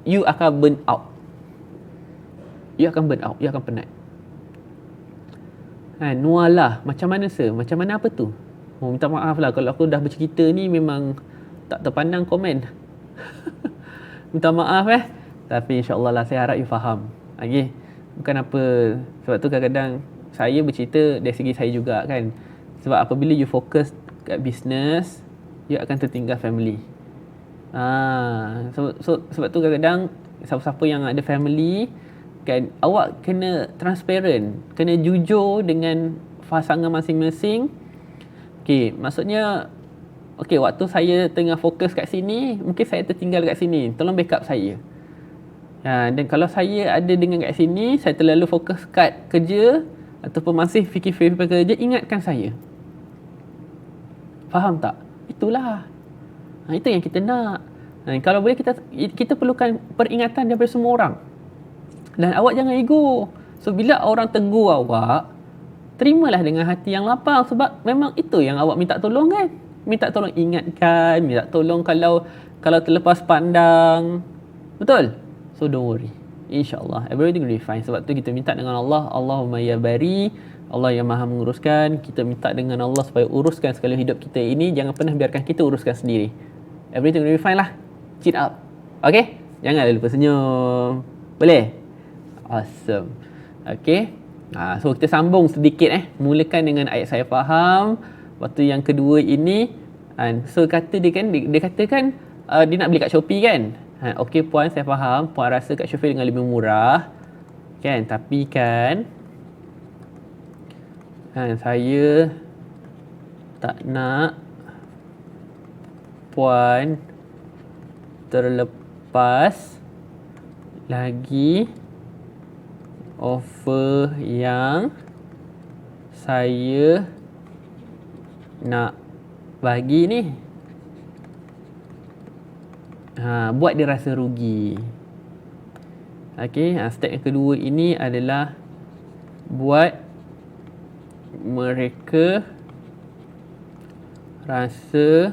you akan burn out. You akan penat. Nualah. Macam mana Macam mana apa tu? Minta maaf lah kalau aku dah bercerita ni memang tak terpandang komen. Minta maaf Tapi insyaAllah lah saya harap you faham. Okay? Bukan apa. Sebab tu kadang-kadang saya bercerita dari segi saya juga kan. Sebab apabila you fokus kat bisnes, you akan tertinggal family. Sebab tu kadang-kadang siapa-siapa yang ada family kan, awak kena transparent, kena jujur dengan pasangan masing-masing. Okey, maksudnya waktu saya tengah fokus kat sini, mungkin saya tertinggal kat sini. Tolong backup saya. Dan kalau saya ada dengan kat sini, saya terlalu fokus kat kerja ataupun masih fikir-fikir kerja, ingatkan saya. Faham tak? Itulah. Itu yang kita nak. Kalau boleh kita perlukan peringatan daripada semua orang. Dan awak jangan ego. So bila orang tegur awak, terimalah dengan hati yang lapang, sebab memang itu yang awak minta tolong kan. Minta tolong ingatkan, minta tolong kalau terlepas pandang. Betul? So don't worry, InsyaAllah everything will be fine. Sebab tu kita minta dengan Allah, Allahumma ya bari, Allah yang maha menguruskan. Kita minta dengan Allah supaya uruskan segala hidup kita ini. Jangan pernah biarkan kita uruskan sendiri. Everything will be fine lah. Chin up. Okay, jangan lupa senyum. Boleh? Awesome. Okay, so kita sambung sedikit mulakan dengan ayat saya faham. Waktu yang kedua ini, so kata dia kan, dia katakan dia nak beli kat Shopee kan. Okey puan, saya faham puan rasa kat Shopee dengan lebih murah kan, tapi kan saya tak nak puan terlepas lagi offer yang saya nak bagi ni. Buat dia rasa rugi. Okey, step yang kedua ini adalah buat mereka rasa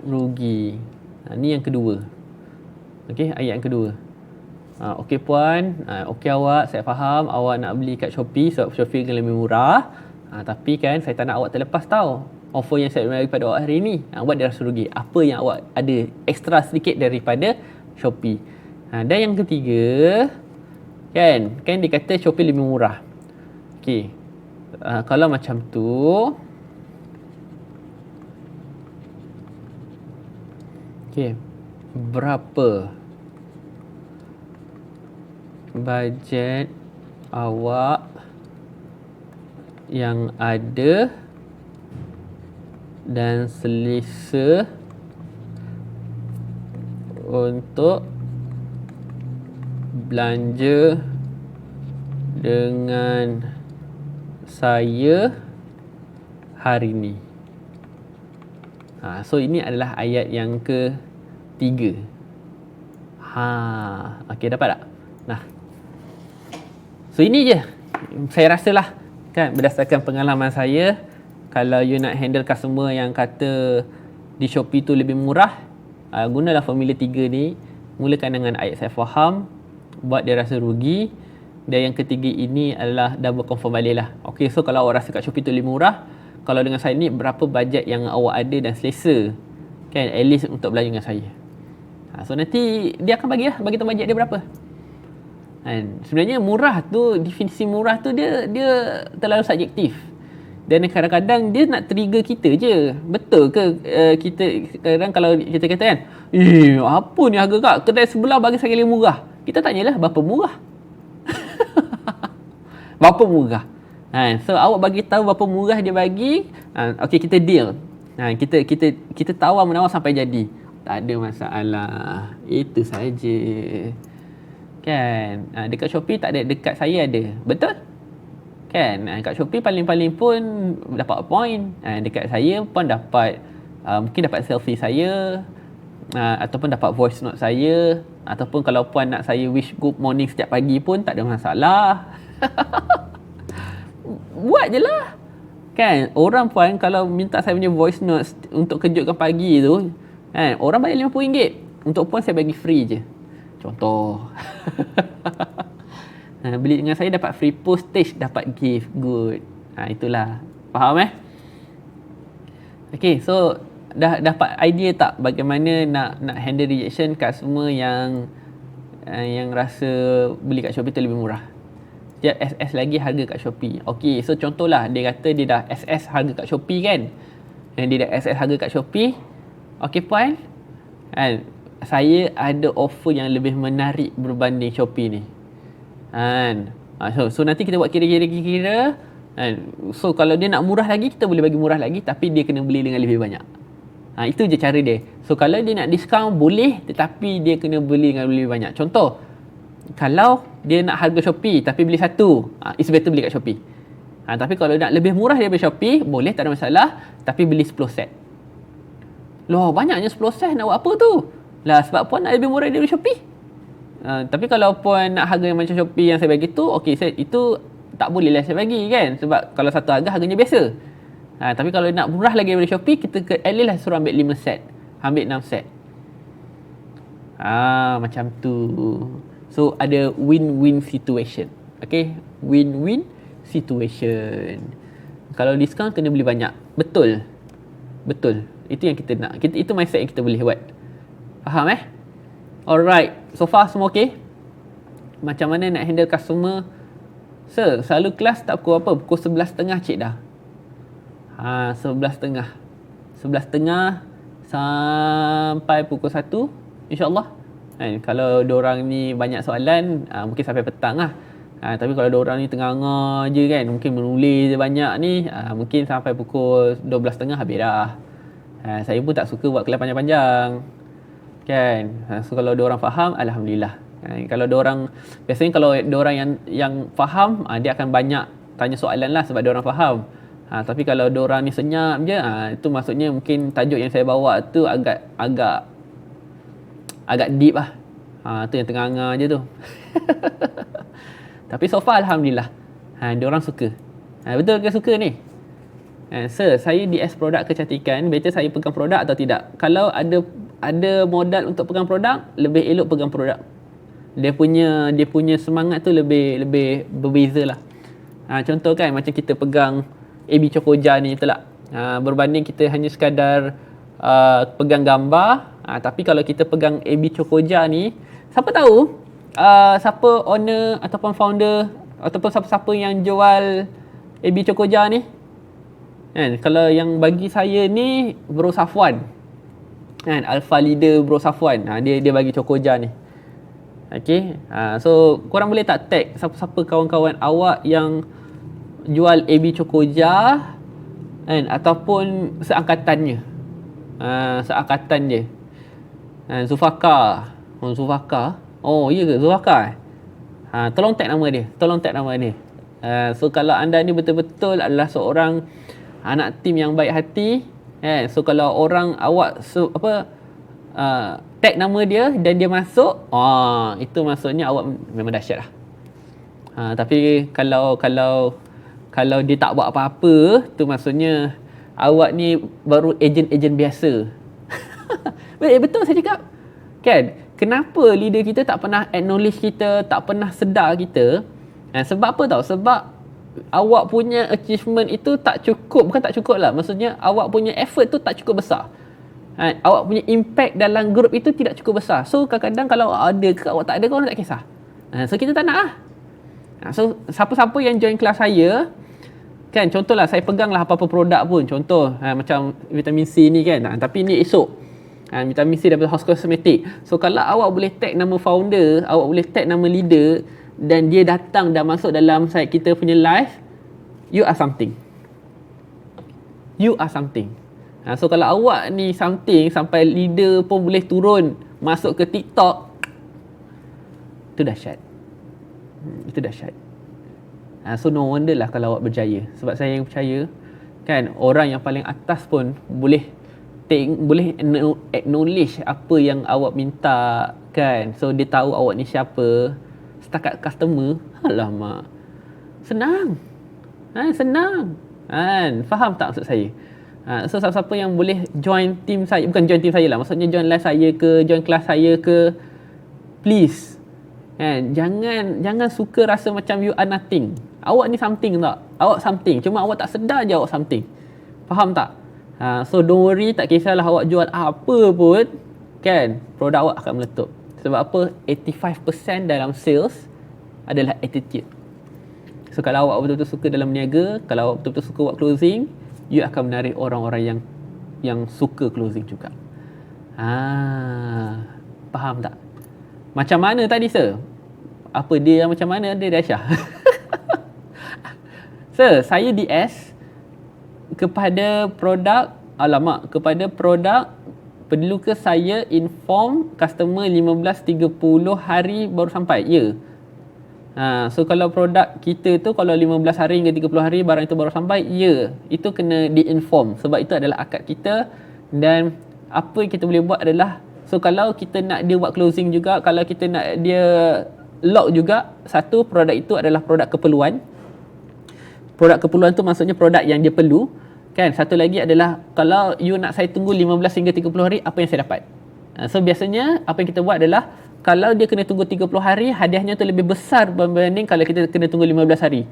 rugi. Ni yang kedua. Okey, ayat yang kedua. Okey puan, okey awak, saya faham awak nak beli kat Shopee sebab Shopee kan lebih murah. Tapi kan saya tak nak awak terlepas tau offer yang saya bagi pada awak hari ni. Buat dia rasa rugi. Apa yang awak ada ekstra sedikit daripada Shopee. Dan yang ketiga, kan dia kata Shopee lebih murah. Okey, kalau macam tu, okey, berapa bajet awak yang ada dan selesa untuk belanja dengan saya hari ni. So ini adalah ayat yang ketiga. Okey, dapat tak? Nah, so ini je saya rasalah kan, berdasarkan pengalaman saya, kalau you nak handle customer yang kata di Shopee tu lebih murah, gunalah formula 3 ni. Mulakan dengan ayat saya faham, buat dia rasa rugi, dan yang ketiga ini adalah double confirm balik lah. Okay, so kalau awak rasa kat Shopee tu lebih murah, kalau dengan saya ni berapa bajet yang awak ada dan selesa kan, at least untuk belanja dengan saya. So nanti dia akan bagi tahu bajet dia berapa. Sebenarnya murah tu, definisi murah tu dia terlalu subjektif. Dan kadang-kadang dia nak trigger kita je. Betul ke kita kadang kalau kita kata kan, apa ni harga kak? Kedai sebelah bagi saya lebih murah. Kita tanyalah berapa murah? Berapa murah? So awak bagi tahu berapa murah dia bagi. Okey, kita deal. Kita tawar-menawar sampai jadi. Tak ada masalah. Itu saja. Kan? Dekat Shopee tak ada, dekat saya ada. Betul? Kan? Kat Shopee paling-paling pun dapat point. Dekat saya pun dapat mungkin dapat selfie saya, ataupun dapat voice note saya, ataupun kalau puan nak saya wish good morning setiap pagi pun tak ada masalah. Buat je lah. Kan? Orang puan kalau minta saya punya voice note untuk kejutkan pagi tu, kan, orang bayar RM50. Untuk puan saya bagi free je. Contoh. Beli dengan saya dapat free postage, dapat gift. Good. Itulah. Faham Okay, so dah dapat idea tak bagaimana nak handle rejection customer yang rasa beli kat Shopee tu lebih murah. Dia SS lagi harga kat Shopee. Okay, so contohlah dia kata dia dah SS harga kat Shopee kan. Dan dia dah SS harga kat Shopee. Okay puan, saya ada offer yang lebih menarik berbanding Shopee ni. So nanti kita buat kira-kira. So kalau dia nak murah lagi, kita boleh bagi murah lagi, tapi dia kena beli dengan lebih banyak. Itu je cara dia. So kalau dia nak diskaun boleh, tetapi dia kena beli dengan lebih banyak. Contoh, kalau dia nak harga Shopee tapi beli satu, it's better beli kat Shopee. Tapi kalau nak lebih murah daripada Shopee, boleh, tak ada masalah, tapi beli 10 set. Loh, banyaknya 10 set, nak buat apa tu? Lah, sebab puan nak lebih murah daripada Shopee. Tapi kalau puan nak harga yang macam Shopee yang saya bagi tu, okey, itu tak boleh lah saya bagi kan. Sebab kalau satu harganya biasa. Tapi kalau nak murah lagi daripada Shopee, kita at least lah suruh ambil 5 set. Ambil 6 set. Macam tu. So ada win-win situation. Okay, win-win situation. Kalau diskaun kena beli banyak. Betul. Itu yang kita nak. Itu mindset yang kita boleh buat. Faham Alright. So far semua okay? Macam mana nak handle customer? Sir, selalu kelas tak pukul apa? Pukul 11.30 cik dah. 11.30. 11.30 sampai pukul 1 insyaAllah. Kalau diorang ni banyak soalan, mungkin sampai petang lah. Tapi kalau diorang ni tengah-tengah je kan, mungkin menulis je banyak ni, mungkin sampai pukul 12.30 habis dah. Saya pun tak suka buat kelas panjang-panjang kan. So kalau diorang faham, Alhamdulillah. Kalau diorang, biasanya kalau diorang yang faham, dia akan banyak tanya soalan lah sebab diorang faham. Tapi kalau diorang ni senyap je, itu maksudnya mungkin tajuk yang saya bawa tu agak deep lah. Tu yang tengah-tengah je tu. Tapi so far Alhamdulillah, diorang suka. Betul ke suka ni? Sir, saya DS produk kecantikan, better saya pegang produk atau tidak? Kalau ada modal untuk pegang produk, lebih elok pegang produk. Dia punya semangat tu lebih berbeza lah. Contoh kan, macam kita pegang AB Chokoja ni betul tak? Berbanding kita hanya sekadar pegang gambar. Tapi kalau kita pegang AB Chokoja ni, siapa tahu siapa owner ataupun founder ataupun siapa-siapa yang jual AB Chokoja ni kan? Kalau yang bagi saya ni Bro Safwan kan, Alpha Leader Bro Safwan, dia bagi Chokoja ni. Okay, so korang boleh tak tag siapa-siapa kawan-kawan awak yang jual AB Chokoja kan, ataupun seangkatannya. Seangkatan je. Zufaka. Oh iya ke Zufaka? Tolong tag nama dia. So kalau anda ni betul-betul adalah seorang anak tim yang baik hati, so kalau orang awak tag nama dia dan dia masuk, itu maksudnya awak memang dahsyat lah. Tapi kalau dia tak buat apa-apa, tu maksudnya awak ni baru ejen biasa. Betul saya cakap kan? Kenapa leader kita tak pernah acknowledge kita, tak pernah sedar kita? Sebab apa tau? Sebab awak punya achievement itu tak cukup. Bukan tak cukup lah, maksudnya awak punya effort tu tak cukup besar. Awak punya impact dalam group itu tidak cukup besar. So kadang-kadang kalau ada ke awak tak ada, korang tak kisah. So kita tak nak lah. So siapa-siapa yang join kelas saya kan, contohlah saya pegang lah apa-apa produk pun, contoh macam vitamin C ni kan, tapi ni esok vitamin C daripada House Cosmetic. So kalau awak boleh tag nama founder, awak boleh tag nama leader, dan dia datang dah masuk dalam site kita punya live, you are something. So kalau awak ni something sampai leader pun boleh turun masuk ke TikTok, itu dahsyat. So no wonder lah kalau awak berjaya. Sebab saya yang percaya kan, orang yang paling atas pun boleh acknowledge apa yang awak minta kan. So dia tahu awak ni siapa. Setakat customer, alamak, senang kan. Faham tak maksud saya? So siapa-siapa yang boleh join team saya, bukan join team saya lah, maksudnya join live saya ke, join kelas saya ke, please kan, jangan suka rasa macam you are nothing. Awak ni something tak? Awak something, cuma awak tak sedar je awak something. Faham tak? So don't worry, tak kisahlah awak jual apa pun kan, produk awak akan meletup. Sebab apa? 85% dalam sales adalah attitude. So kalau awak betul-betul suka dalam berniaga, kalau awak betul-betul suka buat closing, you akan menarik orang-orang yang suka closing juga. Faham tak? Macam mana tadi sir? Apa dia macam mana? Dia dahsyat. Sir, saya DS kepada produk, perlu ke saya inform customer 15-30 hari baru sampai? Ya. So kalau produk kita tu kalau 15 hari hingga 30 hari barang itu baru sampai, ya, itu kena di-inform sebab itu adalah akad kita. Dan apa yang kita boleh buat adalah, so kalau kita nak dia buat closing juga, kalau kita nak dia lock juga, satu, produk itu adalah produk keperluan. Produk keperluan tu maksudnya produk yang dia perlu kan. Satu lagi adalah, kalau you nak saya tunggu 15 hingga 30 hari, apa yang saya dapat? So biasanya apa yang kita buat adalah kalau dia kena tunggu 30 hari, hadiahnya tu lebih besar berbanding kalau kita kena tunggu 15 hari.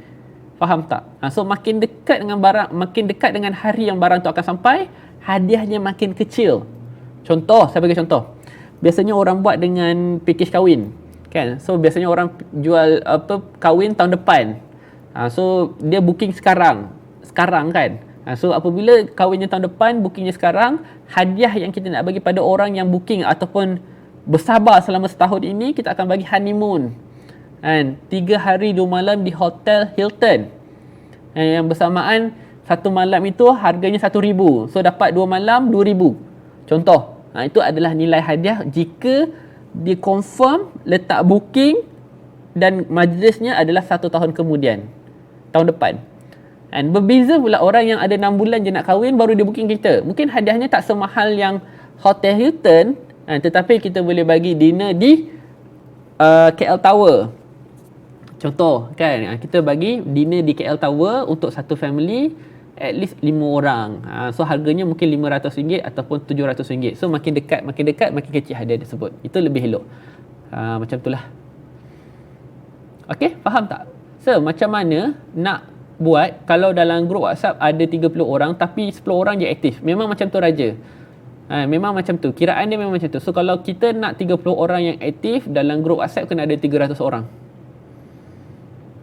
Faham tak? So makin dekat dengan barang, makin dekat dengan hari yang barang tu akan sampai, hadiahnya makin kecil. Contoh, saya bagi contoh. Biasanya orang buat dengan package kahwin, kan? So biasanya orang jual kahwin tahun depan. So dia booking sekarang kan. So apabila kahwinnya tahun depan, bookingnya sekarang, hadiah yang kita nak bagi pada orang yang booking ataupun bersabar selama setahun ini, kita akan bagi honeymoon. 3 hari 2 malam di Hotel Hilton. Yang bersamaan satu malam itu harganya RM1,000. So dapat 2 malam RM2,000. Contoh. Itu adalah nilai hadiah jika dia confirm letak booking dan majlisnya adalah 1 tahun kemudian. Tahun depan. And berbeza pula orang yang ada 6 bulan je nak kahwin baru dia booking kita. Mungkin hadiahnya tak semahal yang Hotel Hilton, tetapi kita boleh bagi dinner di KL Tower. Contoh kan, kita bagi dinner di KL Tower untuk satu family at least 5 orang. So harganya mungkin RM500 ataupun RM700. So makin dekat makin kecil hadiah tersebut. Itu lebih elok. Macam itulah. Okey, faham tak? So macam mana nak buat kalau dalam grup WhatsApp ada 30 orang tapi 10 orang je aktif. Memang macam tu raja. Memang macam tu. Kiraan dia memang macam tu. So kalau kita nak 30 orang yang aktif dalam grup WhatsApp kena ada 300 orang.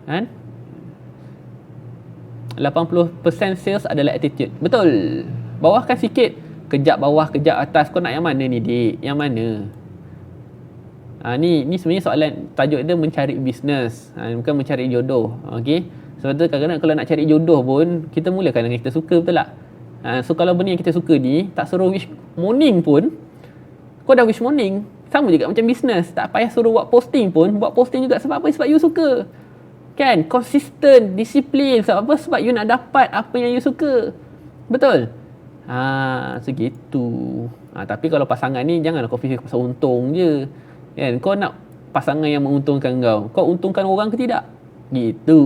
Kan? 80% sales adalah attitude. Betul. Bawahkan sikit. Kejap bawah, kejap atas. Kau nak yang mana ni, dik? Yang mana? Ni sebenarnya soalan tajuk dia mencari bisnes. Bukan mencari jodoh. Okey. Sebab tu kadang-kadang kalau nak cari jodoh pun, kita mulakan dengan kita suka, betul tak? So kalau benda yang kita suka ni, tak suruh wish morning pun, kau dah wish morning. Sama juga macam bisnes. Tak payah suruh buat posting pun. Buat posting juga sebab apa? Sebab you suka. Kan? Konsisten, disiplin. Sebab apa? Sebab you nak dapat apa yang you suka. Betul? Segitu. Tapi kalau pasangan ni, janganlah kau fikir pasal untung je. Kan? Kau nak pasangan yang menguntungkan kau. Kau untungkan orang ke tidak? Gitu.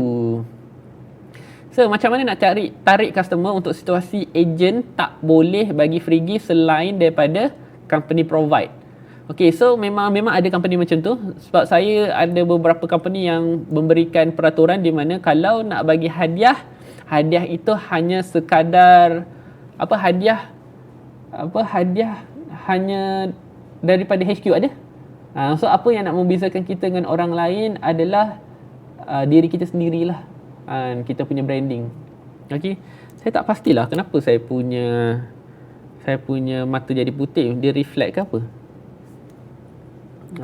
So, macam mana nak tarik customer untuk situasi agent tak boleh bagi free gift selain daripada company provide? Okay, so memang ada company macam tu. Sebab saya ada beberapa company yang memberikan peraturan di mana kalau nak bagi hadiah itu hanya sekadar hadiah hanya daripada HQ aja. So apa yang nak membezakan kita dengan orang lain adalah diri kita sendirilah. Kita punya branding. Okay, saya tak pastilah kenapa saya punya mata jadi putih. Dia reflect ke apa?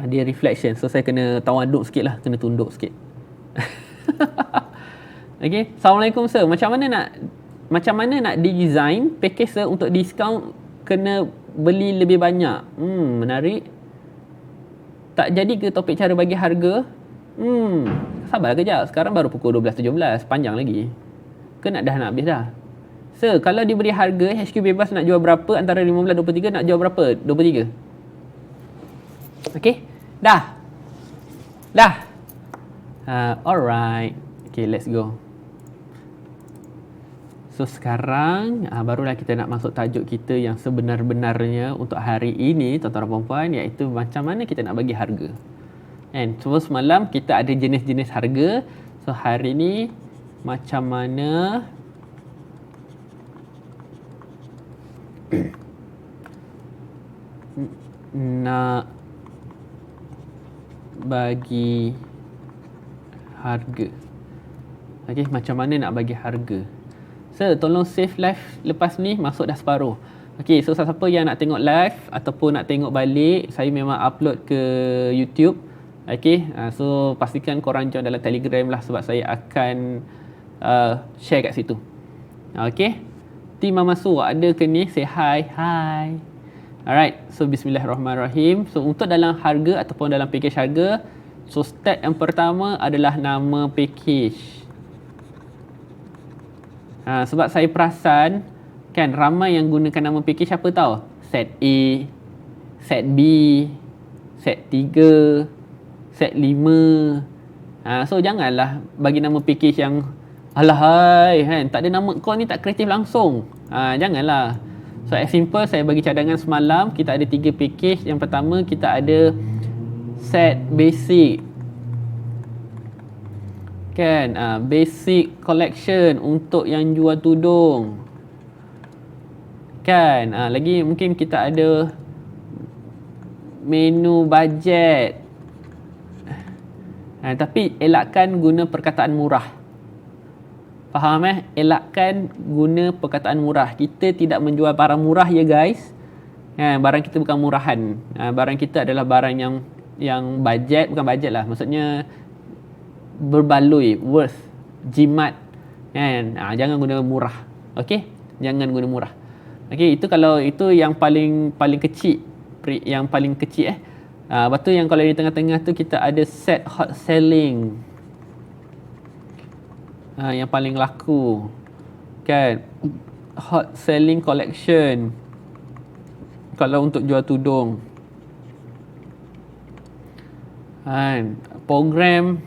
Dia reflection. So saya kena tawaduk sikit lah. Kena tunduk sikit. Okay. Assalamualaikum sir. Macam mana nak design package sir untuk diskaun kena beli lebih banyak? Menarik. Tak jadi ke topik cara bagi harga? Sabarlah kejap. Sekarang baru pukul 12.17. Panjang lagi. Ke dah nak habis dah? Sir, kalau diberi harga HQ bebas nak jual berapa? Antara 15-23 nak jual berapa? 23? Okay, dah. Alright. Okay, let's go. So sekarang barulah kita nak masuk tajuk kita yang sebenar-benarnya untuk hari ini, tuan-tuan dan puan-puan, iaitu macam mana kita nak bagi harga. And semua semalam kita ada jenis-jenis harga. So hari ni macam mana nak bagi harga. Okay, macam mana nak bagi harga. Sir, tolong save live lepas ni, masuk dah separuh. Okay, so siapa yang nak tengok live ataupun nak tengok balik, saya memang upload ke YouTube. Okay, so pastikan korang join dalam Telegram lah sebab saya akan share kat situ. Okay, Tim Mama Su ada ke ni? Say hi. Hi. Alright, so bismillahirrahmanirrahim. So untuk dalam harga ataupun dalam package harga, so step yang pertama adalah nama package. Sebab saya perasan kan ramai yang gunakan nama package apa tahu? Set A, set B, set 3, set 5. So janganlah bagi nama package yang alahai kan, tak ada nama, kau ni tak kreatif langsung. Janganlah. So as simple, saya bagi cadangan semalam, kita ada 3 package. Yang pertama kita ada set basic, kan, basic collection untuk yang jual tudung, kan. Lagi mungkin kita ada menu bajet, tapi elakkan guna perkataan murah. Faham Elakkan guna perkataan murah. Kita tidak menjual barang murah ya guys. Barang kita bukan murahan. Barang kita adalah barang yang bajet, bukan bajet lah. Maksudnya berbaloi, worth, jimat. Jangan guna murah. Okey? Jangan guna murah. Okey, itu kalau itu yang paling kecil, yang paling kecil lepas tu yang kalau di tengah-tengah tu kita ada set hot selling. Yang paling laku, kan, hot selling collection kalau untuk jual tudung, kan. Program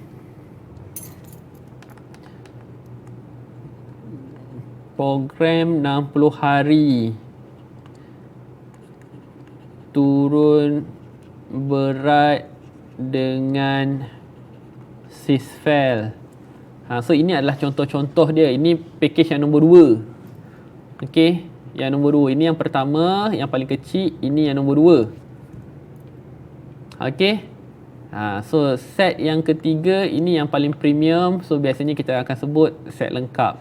program 60 hari turun berat dengan Sisfel. So ini adalah contoh-contoh dia. Ini package yang nombor 2. Okey, yang nombor 2. Ini yang pertama, yang paling kecil. Ini yang nombor 2. Okey. So set yang ketiga, ini yang paling premium. So biasanya kita akan sebut set lengkap.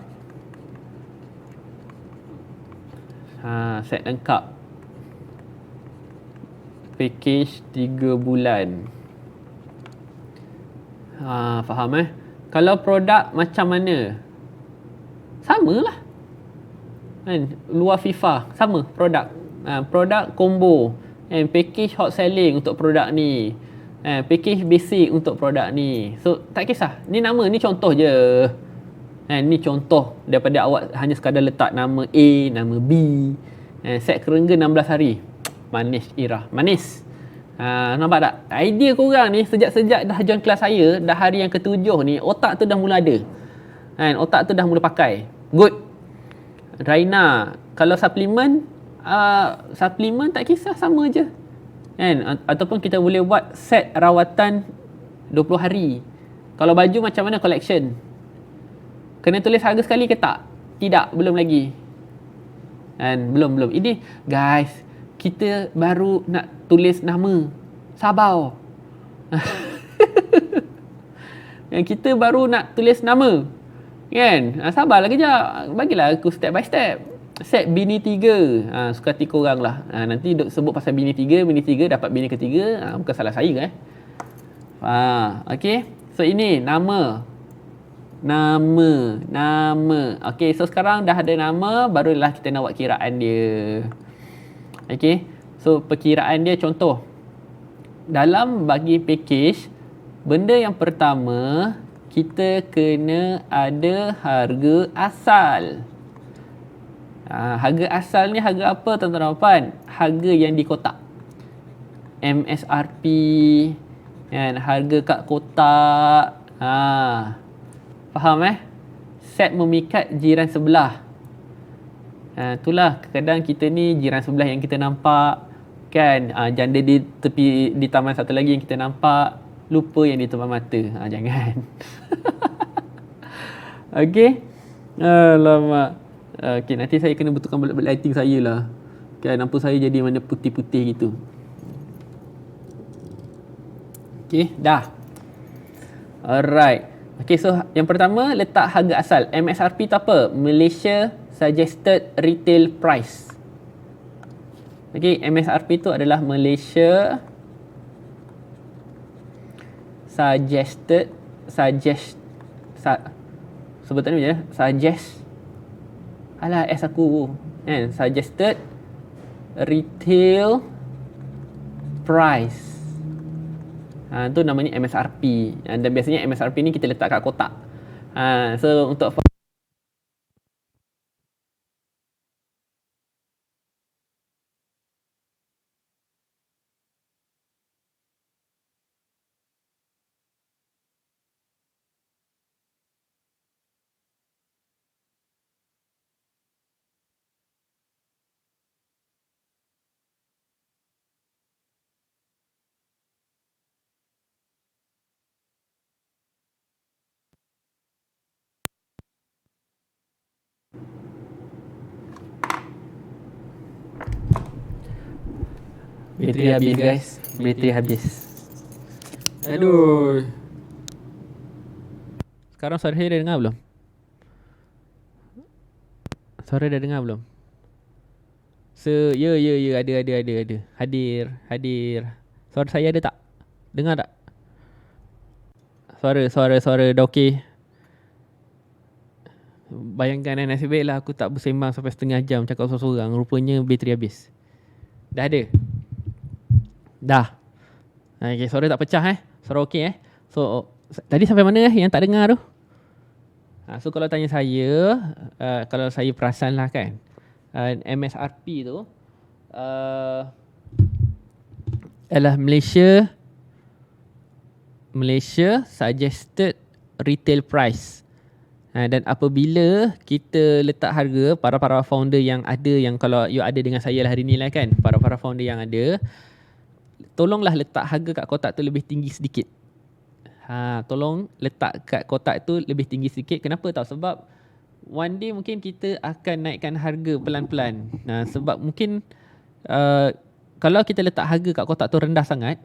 Set lengkap. Package 3 bulan. Faham Kalau produk macam mana? Samalah. Kan, luar FIFA, sama produk. Produk combo. Package hot selling untuk produk ni. Package basic untuk produk ni. So, tak kisah. Ni nama, ni contoh je. Ni contoh daripada awak hanya sekadar letak nama A, nama B. Set kerengga 16 hari. Manis Ira, manis. Nampak tak? Idea korang ni sejak dah join kelas saya, dah hari yang ke-7 ni, otak tu dah mula ada. Otak tu dah mula pakai. Good. Raina, kalau suplemen, suplemen tak kisah, sama je. Ataupun kita boleh buat set rawatan 20 hari. Kalau baju macam mana collection? Kena tulis harga sekali ke tak? Tidak, belum lagi. Belum. Ini guys, kita baru nak tulis nama. Sabar. Kita baru nak tulis nama. Kan? Sabarlah kejap. Bagilah aku step by step. Set bini 3. Suka hati korang lah. Nanti duk sebut pasal bini 3 dapat bini ketiga. Bukan salah saya Okay. So ini nama. Okay. So sekarang dah ada nama, barulah kita nak buat kiraan dia. Okay. So perkiraan dia contoh. Dalam bagi package, benda yang pertama, kita kena ada harga asal. Harga asal ni harga apa tuan-tuan dan puan? Harga yang di kotak. MSRP, kan, harga kat kotak. Faham Set memikat jiran sebelah. Itulah kadang kita ni jiran sebelah yang kita nampak, kan, janda di tepi di taman satu lagi yang kita nampak, lupa yang di depan mata. Jangan. Okey. Alamak. Okey, nanti saya kena betulkan balik lighting saya lah. Kan, lampu saya jadi mana putih-putih gitu. Okey, dah. Alright. Okey, so yang pertama letak harga asal. MSRP tu apa? Malaysia Suggested Retail Price. Okey, MSRP tu adalah Malaysia sebutan ni je. S aku. Suggested Retail Price. Tu namanya MSRP. Dan biasanya MSRP ni kita letak kat kotak. So untuk Bateri habis guys. Bateri habis. Aduh. Sekarang suara saya dah dengar belum? Suara dah dengar belum? Ya, ada. Hadir. Suara saya ada tak? Dengar tak? Suara dah okey. Bayangkan nasib baiklah aku tak bersembang sampai setengah jam cakap seorang-seorang. Rupanya bateri habis. Dah ada? Dah. Okay, suara tak pecah Suara okey So, tadi sampai mana yang tak dengar tu? So kalau tanya saya, kalau saya perasan lah kan, MSRP tu adalah Malaysia suggested retail price. Dan apabila kita letak harga, para founder yang ada, yang kalau you ada dengan saya lah hari ni lah kan, para founder yang ada, tolonglah letak harga kat kotak tu lebih tinggi sedikit. Tolong letak kat kotak tu lebih tinggi sikit. Kenapa tahu? Sebab one day mungkin kita akan naikkan harga pelan-pelan. Sebab mungkin kalau kita letak harga kat kotak tu rendah sangat,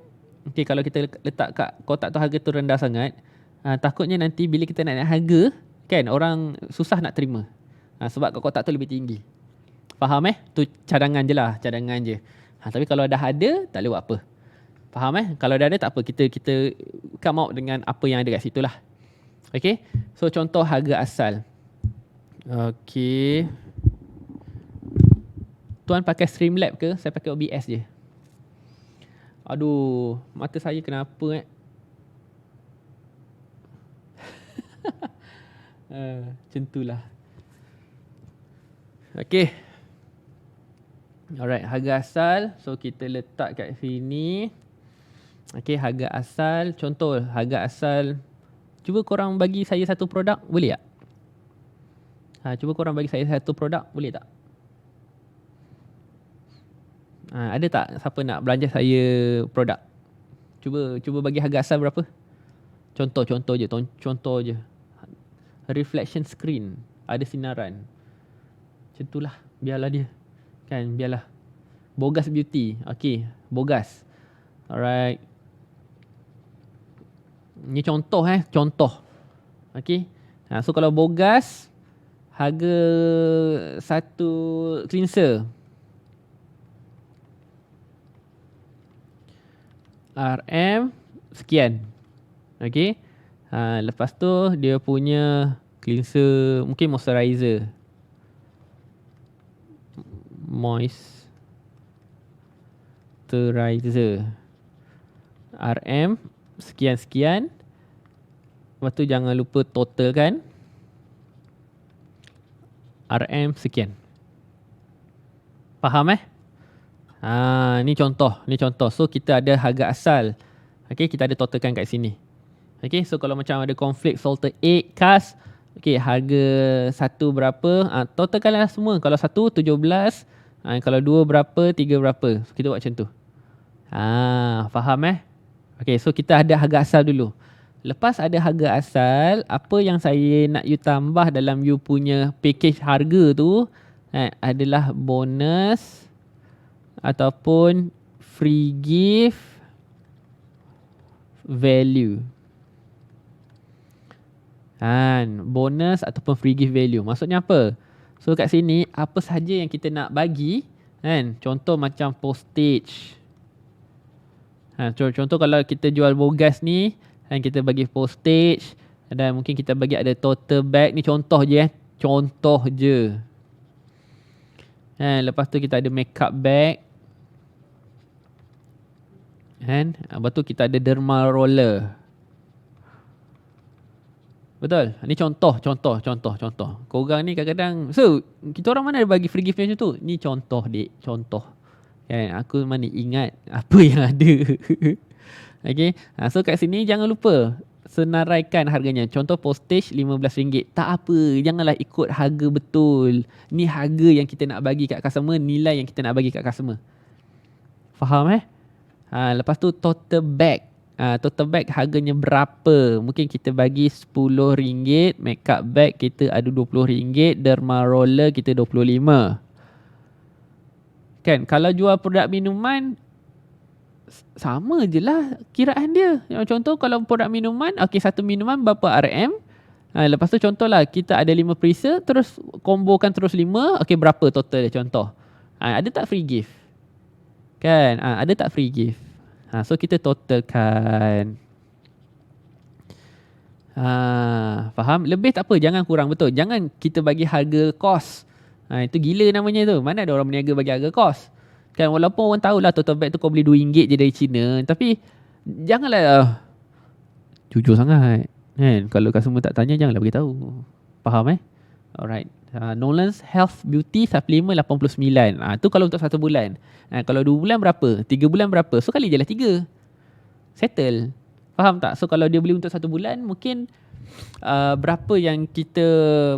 kalau kita letak kat kotak tu harga tu rendah sangat, takutnya nanti bila kita naik harga kan, orang susah nak terima. Sebab kat kotak tu lebih tinggi. Faham Tu cadangan je lah, cadangan je. Tapi kalau dah ada, tak boleh buat apa. Faham Kalau dah ada tak apa, kita come out dengan apa yang ada kat situ lah. Okay. So contoh harga asal. Okay. Tuan pakai Streamlab ke? Saya pakai OBS je. Aduh, mata saya kenapa macam tu lah. Okay. Alright, harga asal. So kita letak kat sini. Okay, harga asal. Contoh harga asal. Cuba korang bagi saya satu produk, boleh tak? Cuba korang bagi saya satu produk, boleh tak? Ada tak siapa nak belanja saya produk? Cuba bagi harga asal berapa? Contoh je. Reflection screen. Ada sinaran. Macam itulah. Biarlah dia. Kan, biarlah. Bogas Beauty. Okay, Bogas. Alright. Ni contoh contoh. Okay. So kalau Bogas, harga satu cleanser RM sekian. Okay. Lepas tu dia punya cleanser, mungkin moisturizer. RM sekian-sekian. Lepas tu jangan lupa total kan. RM sekian. Faham ni contoh. So kita ada harga asal. Okay, kita ada totalkan kat sini. Okay, so kalau macam ada konflik salted egg, kas. Okay, harga satu berapa. Totalkanlah semua. Kalau satu 17. Kalau dua berapa, tiga berapa. So kita buat macam tu. Faham Okay, so kita ada harga asal dulu. Lepas ada harga asal, apa yang saya nak you tambah dalam you punya package harga tu adalah bonus ataupun free gift value. Bonus ataupun free gift value. Maksudnya apa? So kat sini, apa sahaja yang kita nak bagi, contoh macam postage. Contoh kalau kita jual Bogas ni, kita bagi postage, dan mungkin kita bagi ada total bag. Ni contoh je contoh je. Lepas tu kita ada makeup bag. Lepas tu kita ada derma roller. Betul? Ni contoh. Korang ni kadang-kadang, so kita orang mana ada bagi free gift macam tu? Ni contoh contoh. Aku mana ingat apa yang ada. Okay. So kat sini jangan lupa senaraikan harganya. Contoh postage RM15. Tak apa, janganlah ikut harga betul. Ni harga yang kita nak bagi kat customer, nilai yang kita nak bagi kat customer. Faham lepas tu total bag. Total bag harganya berapa? Mungkin kita bagi RM10. Makeup bag kita ada RM20. Derma roller kita RM25. Kan, kalau jual produk minuman, sama je lah kiraan dia. Contoh kalau produk minuman, satu minuman berapa RM. Lepas tu contohlah kita ada 5 preset, terus kombokan terus 5, berapa total dia contoh. Ada tak free gift? Kan? Ada tak free gift? So kita totalkan. Faham? Lebih tak apa, jangan kurang, betul. Jangan kita bagi harga kos. Itu gila namanya tu. Mana ada orang berniaga bagi harga kos? Kan, walaupun orang tahulah tote bag tu kau beli RM2 je dari China, tapi janganlah jujur sangat. Kan? Kalau customer tak tanya, janganlah beritahu. Faham Alright. Nolan's Health Beauty Supplement 89. Tu kalau untuk 1 bulan. Kalau 2 bulan berapa? 3 bulan berapa? So kali je lah 3. Settle. Faham tak? So kalau dia beli untuk 1 bulan, mungkin berapa yang kita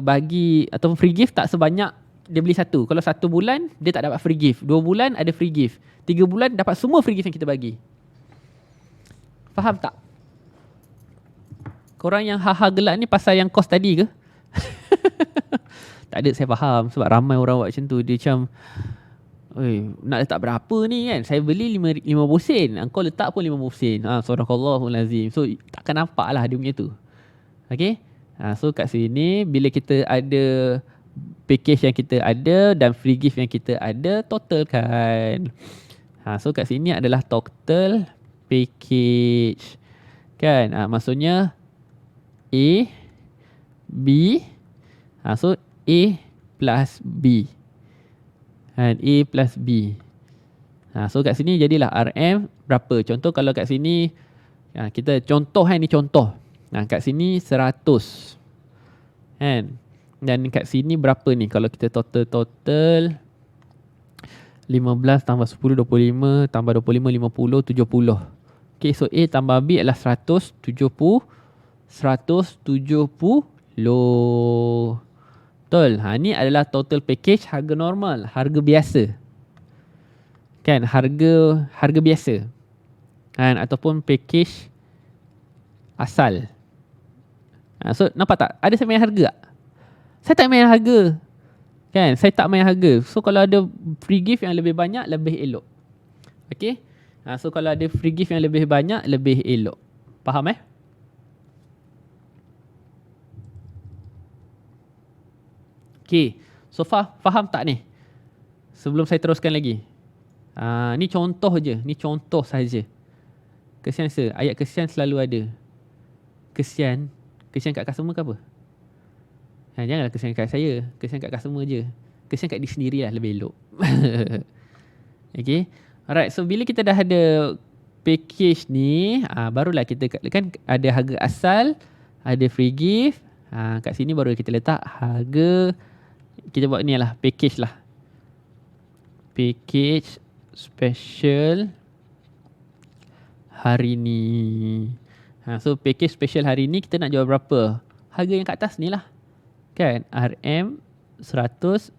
bagi atau free gift tak sebanyak dia beli 1. Kalau 1 bulan dia tak dapat free gift, 2 bulan ada free gift, 3 bulan dapat semua free gift yang kita bagi. Faham tak? Korang yang ha-ha gelak ni pasal yang kos tadi ke? Tak ada, saya faham. Sebab ramai orang buat macam tu. Dia macam, nak letak berapa ni kan? Saya beli 5 sen. Engkau letak pun 50 sen. Sadaqallahul azim. So takkan nampak lah dia punya tu. Okay. So kat sini bila kita ada package yang kita ada dan free gift yang kita ada, totalkan. So kat sini adalah total package. Kan? Maksudnya A, B. So A plus B. A plus B. So kat sini jadilah RM berapa? Contoh kalau kat sini kita contoh ni contoh. Kat sini 100. Kan? Dan kat sini berapa ni? Kalau kita total 15 tambah 10 25 tambah 25 50 70. Okay, so A tambah B adalah 170. Betul. Ni adalah total package harga normal, harga biasa. Kan, harga biasa. Kan, ataupun package asal. So nampak tak? Ada saya main harga tak? Saya tak main harga. Kan, saya tak main harga. So kalau ada free gift yang lebih banyak, lebih elok. Okay. So kalau ada free gift yang lebih banyak, lebih elok. Faham Okay, so faham tak ni? Sebelum saya teruskan lagi. Ni contoh je. Ni contoh saja. Kesian ayat kesian selalu ada. Kesian kat customer ke apa? Janganlah kesian kat saya. Kesian kat customer je. Kesian kat diri sendiri lah, lebih elok. Okay. Alright, so bila kita dah ada package ni, barulah kita kan ada harga asal, ada free gift. Kat sini baru kita letak harga. Kita buat ni lah, package lah. Package special hari ni. So package special hari ni kita nak jual berapa? Harga yang kat atas ni lah. Kan? RM 110.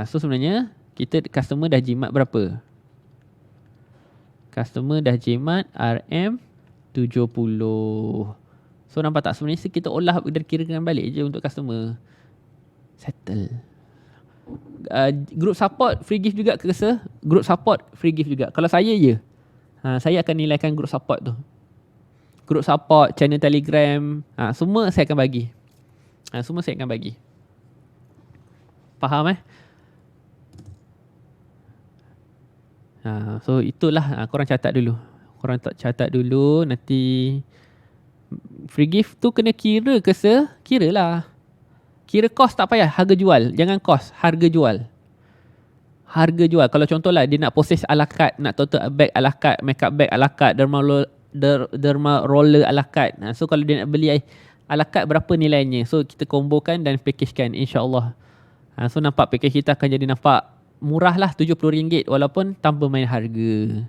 So sebenarnya kita customer dah jimat berapa? Customer dah jimat RM 70. So nampak tak, sebenarnya kita olah dan kirakan balik je untuk customer. Settle. Group support free gift juga ke sir? Group support free gift juga. Kalau saya je, saya akan nilaikan group support tu. Group support, channel Telegram, semua saya akan bagi. Semua saya akan bagi. Faham So itulah, korang catat dulu. Catat dulu. Nanti free gift tu kena kira ke sir? Kira lah. Kira kos tak payah, harga jual. Jangan kos, harga jual. Harga jual. Kalau contohlah dia nak proses a la carte, nak total bag a la carte, makeup bag a la carte, derma roller a la carte. So kalau dia nak beli a la carte, berapa nilainya? So kita kombokan dan packagekan, insyaAllah. So nampak package kita akan jadi nampak murah lah, RM70 walaupun tanpa main harga.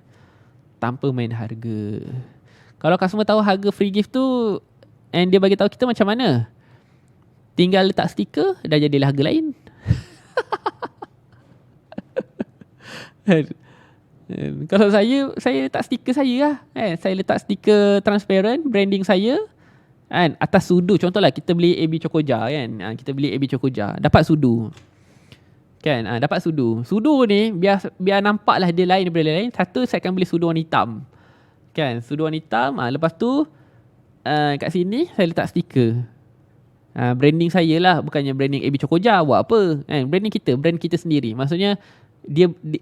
Kalau customer tahu harga free gift tu and dia bagi tahu kita macam mana, tinggal letak stiker, dah jadilah harga lain. Kalau saya letak stiker saya lah. Saya letak stiker transparent, branding saya. Atas sudu, contohlah kita beli AB Choco Jar kan. Kita beli AB Choco Jar, dapat sudu. Kan, dapat sudu. Sudu ni biar nampaklah dia lain daripada lain. Satu, saya akan beli sudu warna hitam. Kan, sudu warna hitam. Lepas tu kat sini saya letak stiker. Branding saya lah, bukannya branding AB Chokoja. Buat apa? Branding kita, brand kita sendiri. Maksudnya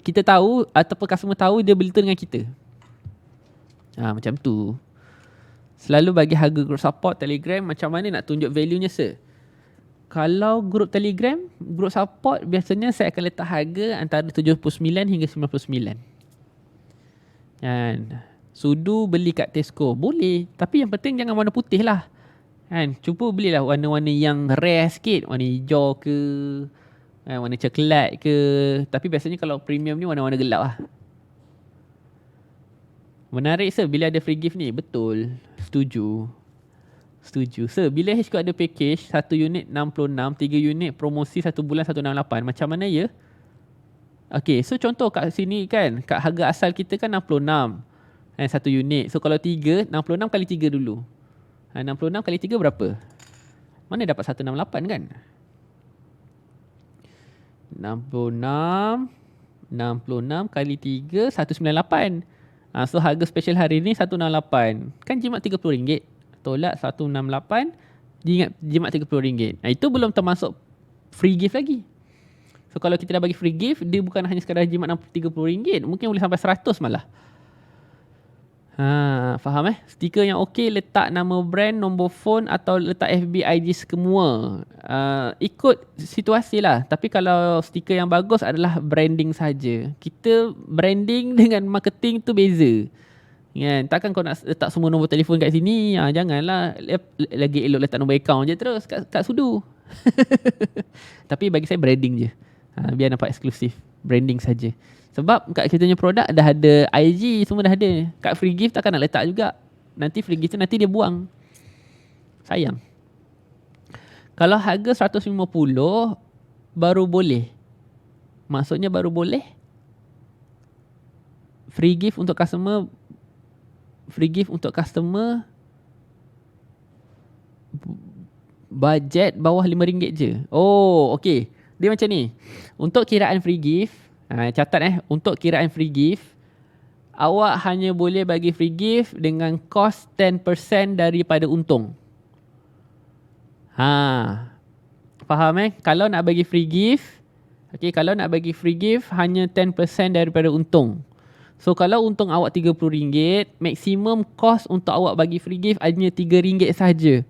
kita tahu ataupun customer tahu dia beli tu dengan kita. Macam tu. Selalu bagi harga group support Telegram, macam mana nak tunjuk value-nya, sir? Kalau group Telegram, group support biasanya saya akan letak harga antara 79 hingga 99. Kan. Sudu beli kat Tesco, boleh. Tapi yang penting jangan warna putih lah. Kan. Cuba belilah warna-warna yang rare sikit. Warna hijau ke, warna coklat ke. Tapi biasanya kalau premium ni warna-warna gelap lah. Menarik, sir, bila ada free gift ni. Betul. Setuju. Sir, bila HQ ada package 1 unit 66, 3 unit promosi 1 bulan 168, macam mana ya? Okay, so contoh kat sini kan, kat harga asal kita kan 66 1 unit. So kalau 3, 66 kali 3 dulu. 66 kali 3 berapa? Mana dapat 168 kan? 66 kali 3 198. So harga special hari ni 168. Kan jimat RM30. Tolak 168, jimat RM30. Itu belum termasuk free gift lagi. So kalau kita dah bagi free gift, dia bukan hanya sekadar jimat RM30, mungkin boleh sampai 100 malah. Faham Stiker yang okey, letak nama brand, nombor phone atau letak FB, IG semua. Ikut situasi lah. Tapi kalau stiker yang bagus adalah branding saja. Kita branding dengan marketing tu beza. Kan, takkan kau nak letak semua nombor telefon kat sini. Janganlah. Lagi elok letak nombor akaun je terus kat sudu. Tapi bagi saya branding je. Biar nampak eksklusif. Branding saja. Sebab kat kita punya produk dah ada IG, semua dah ada. Kat free gift takkan nak letak juga. Nanti free gift tu nanti dia buang. Sayang. Kalau harga 150 baru boleh. Maksudnya baru boleh. Free gift untuk customer budget bawah RM5 je. Oh, okey. Dia macam ni. Untuk kiraan free gift, catat untuk kiraan free gift, awak hanya boleh bagi free gift dengan kos 10% daripada untung. Faham Kalau nak bagi free gift, kalau nak bagi free gift hanya 10% daripada untung. So kalau untung awak RM30, maksimum kos untuk awak bagi free gift hanya RM3 sahaja.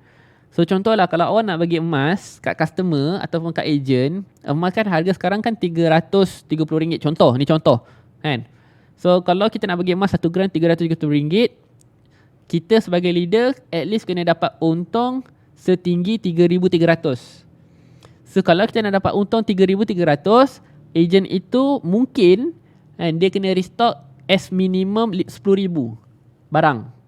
So contohlah kalau awak nak bagi emas kat customer ataupun kat agent, emas kan harga sekarang kan RM330. Contoh, ni contoh kan. So kalau kita nak bagi emas 1 gram RM330, kita sebagai leader at least kena dapat untung setinggi RM3,300. So kalau kita nak dapat untung RM3,300, agent itu mungkin dia kena restock as minimum RM10,000 barang.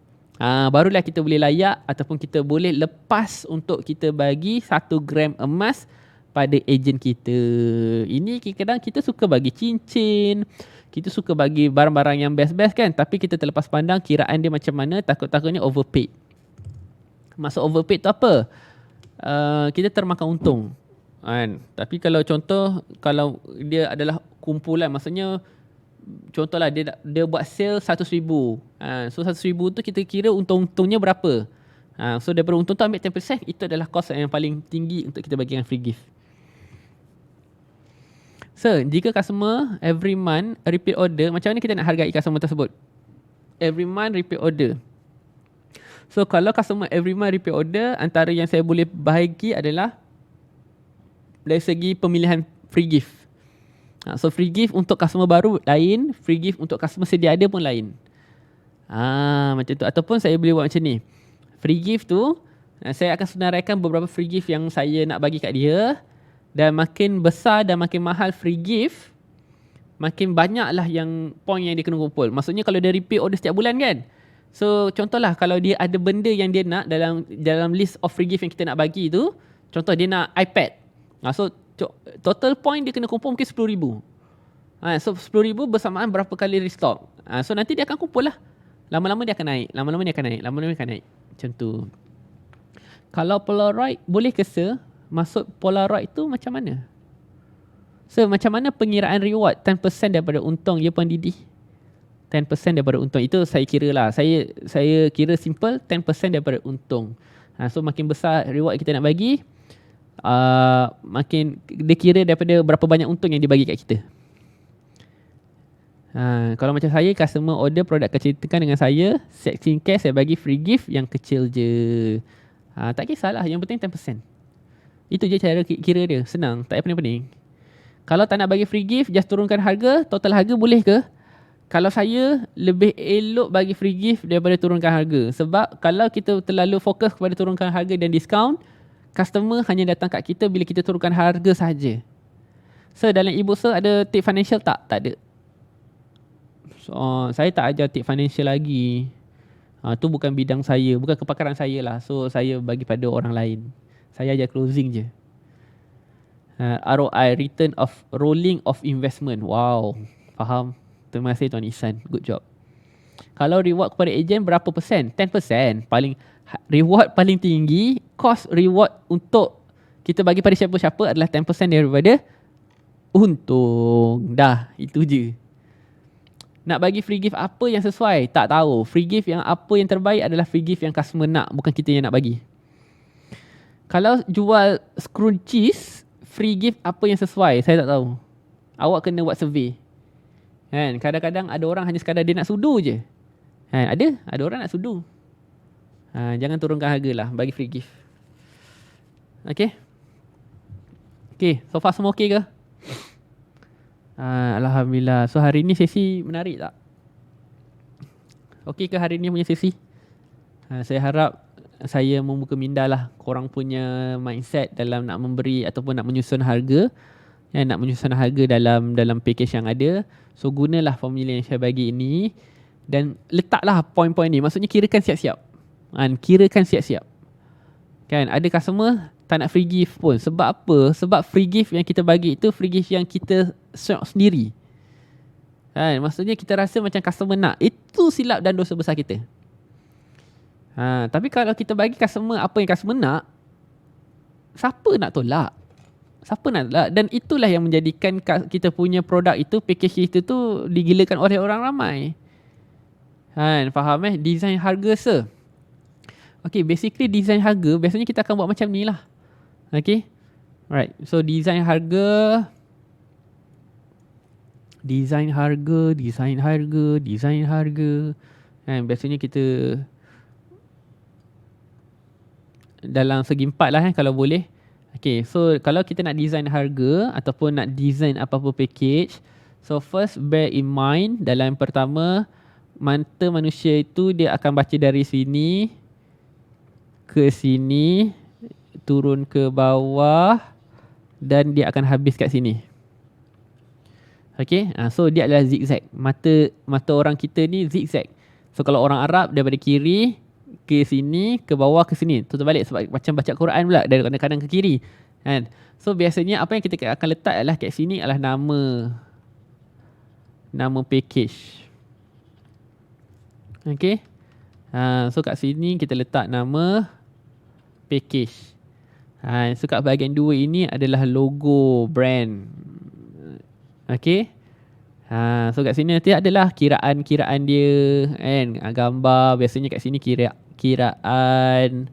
Barulah kita boleh layak ataupun kita boleh lepas untuk kita bagi 1 gram emas pada ejen kita. Ini kadang-kadang kita suka bagi cincin, kita suka bagi barang-barang yang best-best kan, tapi kita terlepas pandang kiraan dia macam mana, takut-takutnya overpaid. Maksud overpaid tu apa? Kita termakan untung kan. Tapi kalau contoh, kalau dia adalah kumpulan, maksudnya contohlah dia buat sale 100,000. So 100,000 tu kita kira untung-untungnya berapa. So daripada untung tu ambil 10%, itu adalah kos yang paling tinggi untuk kita bagikan free gift. So jika customer every month repeat order, macam mana kita nak hargai customer tersebut? Every month repeat order. So kalau customer every month repeat order, antara yang saya boleh bahagi adalah dari segi pemilihan free gift. So free gift untuk customer baru lain, free gift untuk customer sedia ada pun lain. Macam tu. Ataupun saya boleh buat macam ni. Free gift tu, saya akan senaraikan beberapa free gift yang saya nak bagi kat dia. Dan makin besar dan makin mahal free gift, makin banyaklah yang point yang dia kena kumpul. Maksudnya kalau dia repeat order setiap bulan kan. So contohlah kalau dia ada benda yang dia nak dalam list of free gift yang kita nak bagi tu, contoh dia nak iPad. So total point dia kena kumpul mungkin RM10,000. So RM10,000 bersamaan berapa kali restock. So nanti dia akan kumpul lah. Lama-lama dia akan naik. Lama-lama dia akan naik. Macam tu. Kalau Polaroid boleh ke sir? Maksud Polaroid tu macam mana? So macam mana pengiraan reward 10% daripada untung ya Puan Didi? 10% daripada untung. Itu saya kira lah. Saya kira simple 10% daripada untung. So makin besar reward kita nak bagi, makin dia kira daripada berapa banyak untung yang dibagi kat kita. Kalau macam saya, customer order produk kecil tekan dengan saya, set skincare saya bagi free gift yang kecil je. Tak kisahlah, yang penting 10%. Itu je cara kira dia. Senang, tak payah pening-pening. Kalau tak nak bagi free gift, just turunkan harga, total harga boleh ke? Kalau saya, lebih elok bagi free gift daripada turunkan harga. Sebab kalau kita terlalu fokus kepada turunkan harga dan diskaun, customer hanya datang kat kita bila kita turunkan harga sahaja. So, dalam e-book ada tip financial tak? Tak ada. So, saya tak ajar tip financial lagi. Tu bukan bidang saya, bukan kepakaran saya lah. So, saya bagi pada orang lain. Saya ajar closing je. ROI, return of rolling of investment. Wow, faham. Terima kasih Tuan Ihsan. Good job. Kalau reward kepada ejen berapa persen? 10%. Reward paling tinggi, cost reward untuk kita bagi pada siapa-siapa adalah 10% daripada untung. Dah, itu je. Nak bagi free gift apa yang sesuai? Tak tahu. Free gift yang apa yang terbaik adalah free gift yang customer nak, bukan kita yang nak bagi. Kalau jual scrunchies, free gift apa yang sesuai? Saya tak tahu. Awak kena buat survey. Kan, kadang-kadang ada orang hanya sekadar dia nak sudu je. Ada orang nak sudu. Jangan turunkan harga lah, bagi free gift. Okay, so far semua okay ke? Alhamdulillah. So hari ni sesi menarik tak? Okay ke hari ni punya sesi? Saya harap saya membuka minda lah korang punya mindset dalam nak memberi ataupun nak menyusun harga. Nak menyusun harga dalam package yang ada. So gunalah formula yang saya bagi ini dan letaklah poin-poin ni. Maksudnya kirakan siap-siap. Kirakan siap-siap. Kan, ada customer tak nak free gift pun. Sebab apa? Sebab free gift yang kita bagi itu free gift yang kita sendiri. Kan, maksudnya kita rasa macam customer nak. Itu silap dan dosa besar kita. Tapi kalau kita bagi customer apa yang customer nak, siapa nak tolak? Siapa nak tolak? Dan itulah yang menjadikan kita punya produk itu, package itu tu digilakan oleh orang ramai. Faham Design harga Okay, basically design harga biasanya kita akan buat macam ni lah. Okay, right. So design harga, biasanya kita dalam segi 4 lah kalau boleh. Okay, so kalau kita nak design harga ataupun nak design apa-apa package, so first bear in mind dalam pertama, mata manusia itu dia akan baca dari sini ke sini, turun ke bawah dan dia akan habis kat sini. Okay, so dia adalah zigzag. Mata orang kita ni zigzag. So kalau orang Arab daripada kiri ke sini, ke bawah ke sini, tu terbalik sebab macam baca Quran pula, dari kanan ke kiri. So biasanya apa yang kita akan letak adalah kat sini adalah nama package. Okay, so kat sini kita letak nama package. So kat bahagian 2 ini adalah logo brand. Okay, so kat sini nanti adalah kiraan dia kan, gambar. Biasanya kat sini kiraan.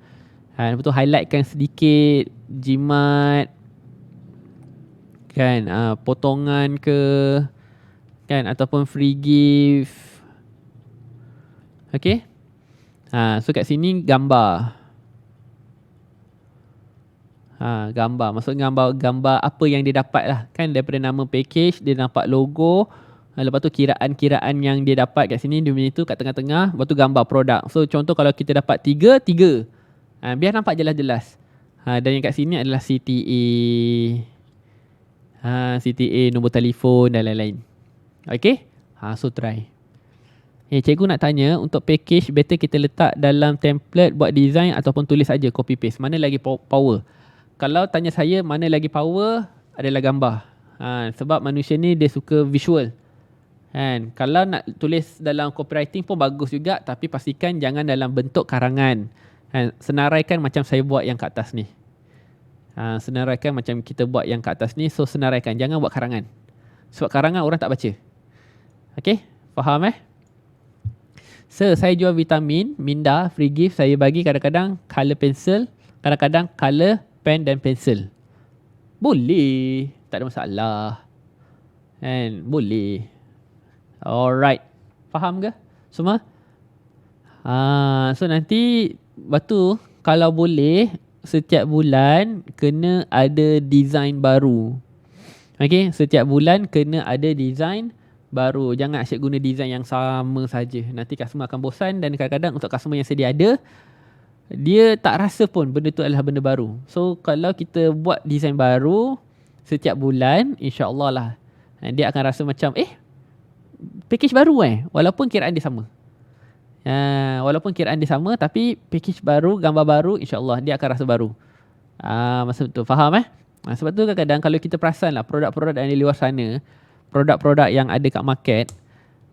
Lepas tu highlightkan sedikit jimat kan, potongan ke kan, ataupun free gift. Okay, so kat sini gambar. Gambar, maksud gambar apa yang dia dapat lah kan, daripada nama package dia nampak logo, lepas tu kiraan-kiraan yang dia dapat kat sini, dia punya tu kat tengah-tengah, lepas tu gambar produk. So contoh kalau kita dapat 3, biar nampak jelas-jelas. Dan yang kat sini adalah CTA, nombor telefon dan lain-lain. Okay, so try. Cikgu nak tanya, untuk package better kita letak dalam template buat design ataupun tulis aja copy paste, mana lagi power? Kalau tanya saya mana lagi power, adalah gambar. Sebab manusia ni dia suka visual. Kalau nak tulis dalam copywriting pun bagus juga, tapi pastikan jangan dalam bentuk karangan. Senaraikan macam saya buat yang kat atas ni. Senaraikan macam kita buat yang kat atas ni. So senaraikan, jangan buat karangan. Sebab karangan orang tak baca. Okay, faham So saya jual vitamin, minda, free gift. Saya bagi kadang-kadang color pencil, kadang-kadang color pen dan pensel. Boleh, tak ada masalah. And boleh. Alright, faham ke semua? So nanti batu kalau boleh setiap bulan kena ada design baru. Okay, setiap bulan kena ada design baru. Jangan asyik guna design yang sama saja. Nanti customer akan bosan dan kadang-kadang untuk customer yang sedia ada, dia tak rasa pun benda tu adalah benda baru. So kalau kita buat design baru setiap bulan, insya-Allah lah dia akan rasa macam package baru walaupun kiraan dia sama. Walaupun kiraan dia sama tapi package baru, gambar baru, insya-Allah dia akan rasa baru. Maksud tu faham sebab tu kadang-kadang kalau kita perasan lah produk-produk yang di luar sana, produk-produk yang ada kat market,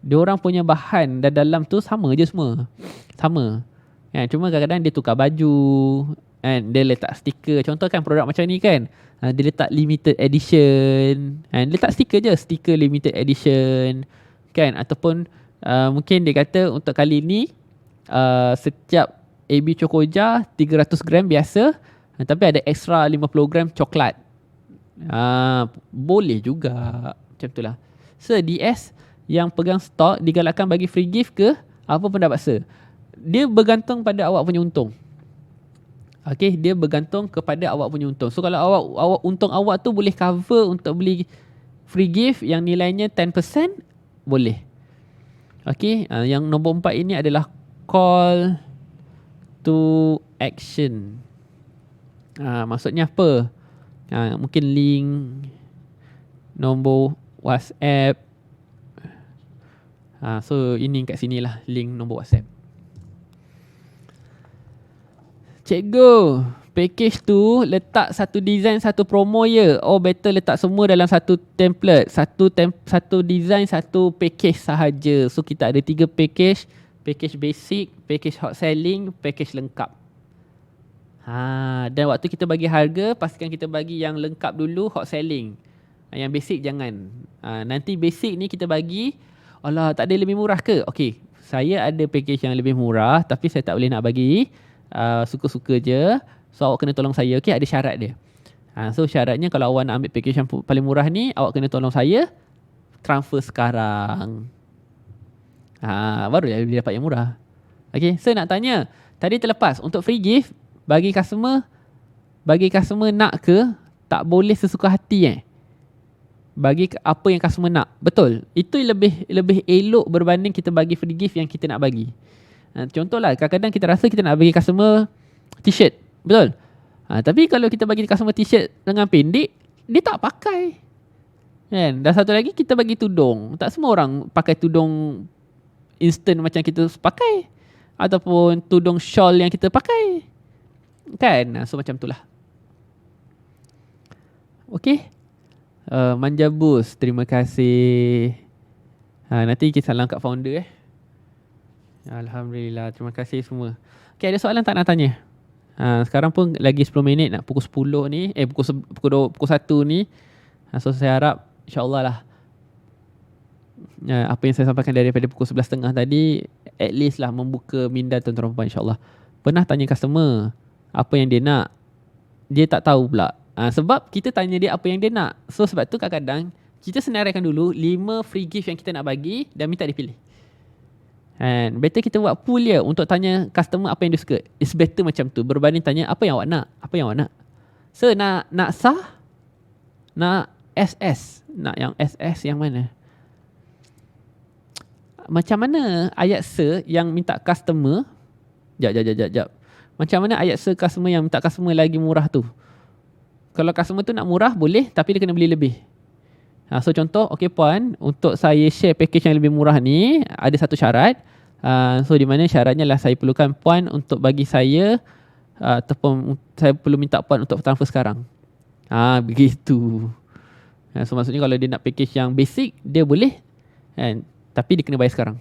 diorang punya bahan dan dalam tu sama je semua. Sama. Cuma kadang-kadang dia tukar baju, dia letak stiker. Contoh kan produk macam ni kan, dia letak limited edition, dia letak stiker je, stiker limited edition kan. Ataupun mungkin dia kata untuk kali ni setiap AB Chokoja 300 gram biasa, tapi ada extra 50 gram coklat. Boleh juga macam tu lah. So DS yang pegang stok digalakkan bagi free gift ke apa pendapat sir? Dia bergantung pada awak punya untung. Okay, dia bergantung kepada awak punya untung. So kalau awak untung awak tu boleh cover untuk beli free gift yang nilainya 10%, boleh. Okay, yang nombor 4 ini adalah call to action. Maksudnya apa? Mungkin link, nombor WhatsApp. So ini kat sini lah link nombor WhatsApp. Cikgu, package tu letak satu design, satu promo je. Oh better letak semua dalam satu template, satu design, satu package sahaja. So kita ada 3 package. Package basic, package hot selling, package lengkap. Dan waktu kita bagi harga, pastikan kita bagi yang lengkap dulu, hot selling. Yang basic jangan. Nanti basic ni kita bagi, alah tak ada lebih murah ke? Okay, saya ada package yang lebih murah tapi saya tak boleh nak bagi. Suka-suka je. So awak kena tolong saya. Okay, ada syarat dia. So syaratnya kalau awak nak ambil package yang paling murah ni, awak kena tolong saya transfer sekarang. Baru dia dapat yang murah. Okay, so nak tanya, tadi terlepas untuk free gift bagi customer nak ke tak boleh sesuka hati bagi apa yang customer nak. Betul. Itu lebih elok berbanding kita bagi free gift yang kita nak bagi. Contohlah kadang-kadang kita rasa kita nak bagi customer t-shirt. Betul. Tapi kalau kita bagi customer t-shirt lengan pendek, dia tak pakai. Kan? Dan satu lagi kita bagi tudung. Tak semua orang pakai tudung instant macam kita pakai. Ataupun tudung shawl yang kita pakai. Kan? So macam itulah. Okay. Manja Boost, terima kasih. Nanti kita salam kat founder Alhamdulillah, terima kasih semua. Okay, ada soalan tak nak tanya? Sekarang pun lagi 10 minit nak pukul 10 ni. Pukul 1 ni. So saya harap insyaAllah lah apa yang saya sampaikan daripada pukul 11.30 tadi at least lah membuka minda tuan-tuan perempuan, insyaAllah. Pernah tanya customer apa yang dia nak, dia tak tahu pula. Sebab kita tanya dia apa yang dia nak. So sebab tu kadang-kadang kita senaraikan dulu 5 free gift yang kita nak bagi dan minta dia pilih. And better kita buat pool je untuk tanya customer apa yang dia suka. It's better macam tu berbanding tanya apa yang awak nak, apa yang awak nak. So nak sah, nak SS, nak yang SS yang mana? Macam mana ayat se yang minta customer? Jap. Macam mana ayat se customer yang minta customer lagi murah tu? Kalau customer tu nak murah boleh, tapi dia kena beli lebih. So contoh, okay puan, untuk saya share package yang lebih murah ni, ada satu syarat. So di mana syaratnya lah saya perlukan puan untuk bagi saya, ataupun saya perlu minta puan untuk transfer sekarang. Begitu. So maksudnya kalau dia nak package yang basic, dia boleh, tapi dia kena bayar sekarang.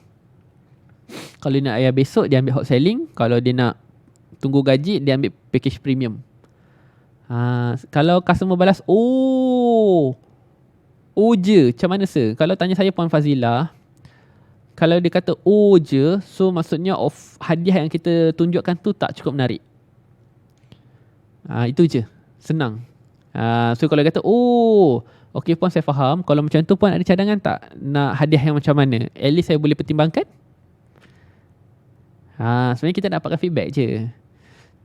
Kalau dia nak bayar besok, dia ambil hot selling. Kalau dia nak tunggu gaji, dia ambil package premium. Kalau customer balas je, macam mana sir? Kalau tanya saya Puan Fazila, kalau dia kata je, so maksudnya hadiah yang kita tunjukkan tu tak cukup menarik. Itu je. Senang. So kalau dia kata okey Puan, saya faham. Kalau macam tu Puan ada cadangan tak nak hadiah yang macam mana? At least saya boleh pertimbangkan. Sebenarnya kita dapatkan feedback je.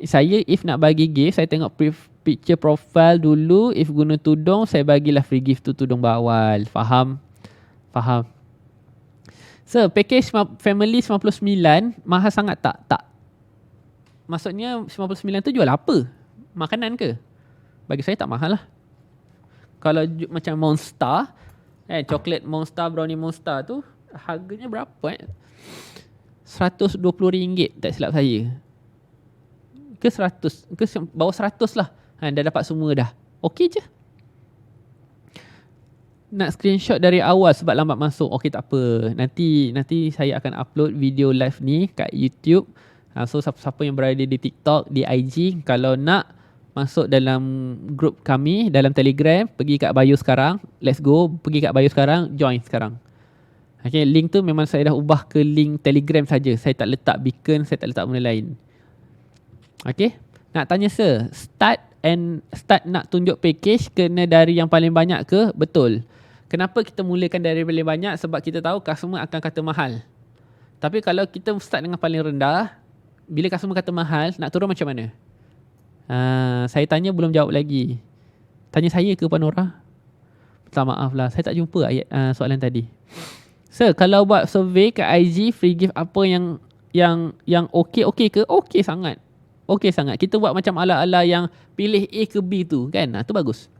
Saya if nak bagi gift, saya tengok picture profile dulu. If guna tudung, saya bagilah free gift tu tudung bawal. Faham? So package family 99 mahal sangat tak? Tak. Maksudnya 99 tu jual apa? Makanan ke? Bagi saya tak mahal lah. Kalau macam Monster, coklat Monster, brownie Monster tu harganya berapa RM120 tak silap saya. Ke 100, ke bawah 100 lah. Dah dapat semua dah. Okey je. Nak screenshot dari awal sebab lambat masuk. Okey tak apa. Nanti saya akan upload video live ni kat YouTube. So siapa-siapa yang berada di TikTok, di IG, kalau nak masuk dalam grup kami dalam Telegram, pergi kat bio sekarang. Let's go. Pergi kat bio sekarang, join sekarang. Okay, link tu memang saya dah ubah ke link Telegram saja. Saya tak letak beacon, saya tak letak benda lain. Okay. Nak tanya sir, start nak tunjuk package kena dari yang paling banyak ke? Betul. Kenapa kita mulakan dari paling banyak? Sebab kita tahu customer akan kata mahal. Tapi kalau kita start dengan paling rendah, bila customer kata mahal, nak turun macam mana? Saya tanya belum jawab lagi. Tanya saya ke Puan Nora? Minta maaf lah, saya tak jumpa ayat soalan tadi. Sir, kalau buat survey kat IG, free gift apa yang okey ke? Okey sangat. Okey sangat. Kita buat macam ala-ala yang pilih A ke B tu kan? Tu bagus.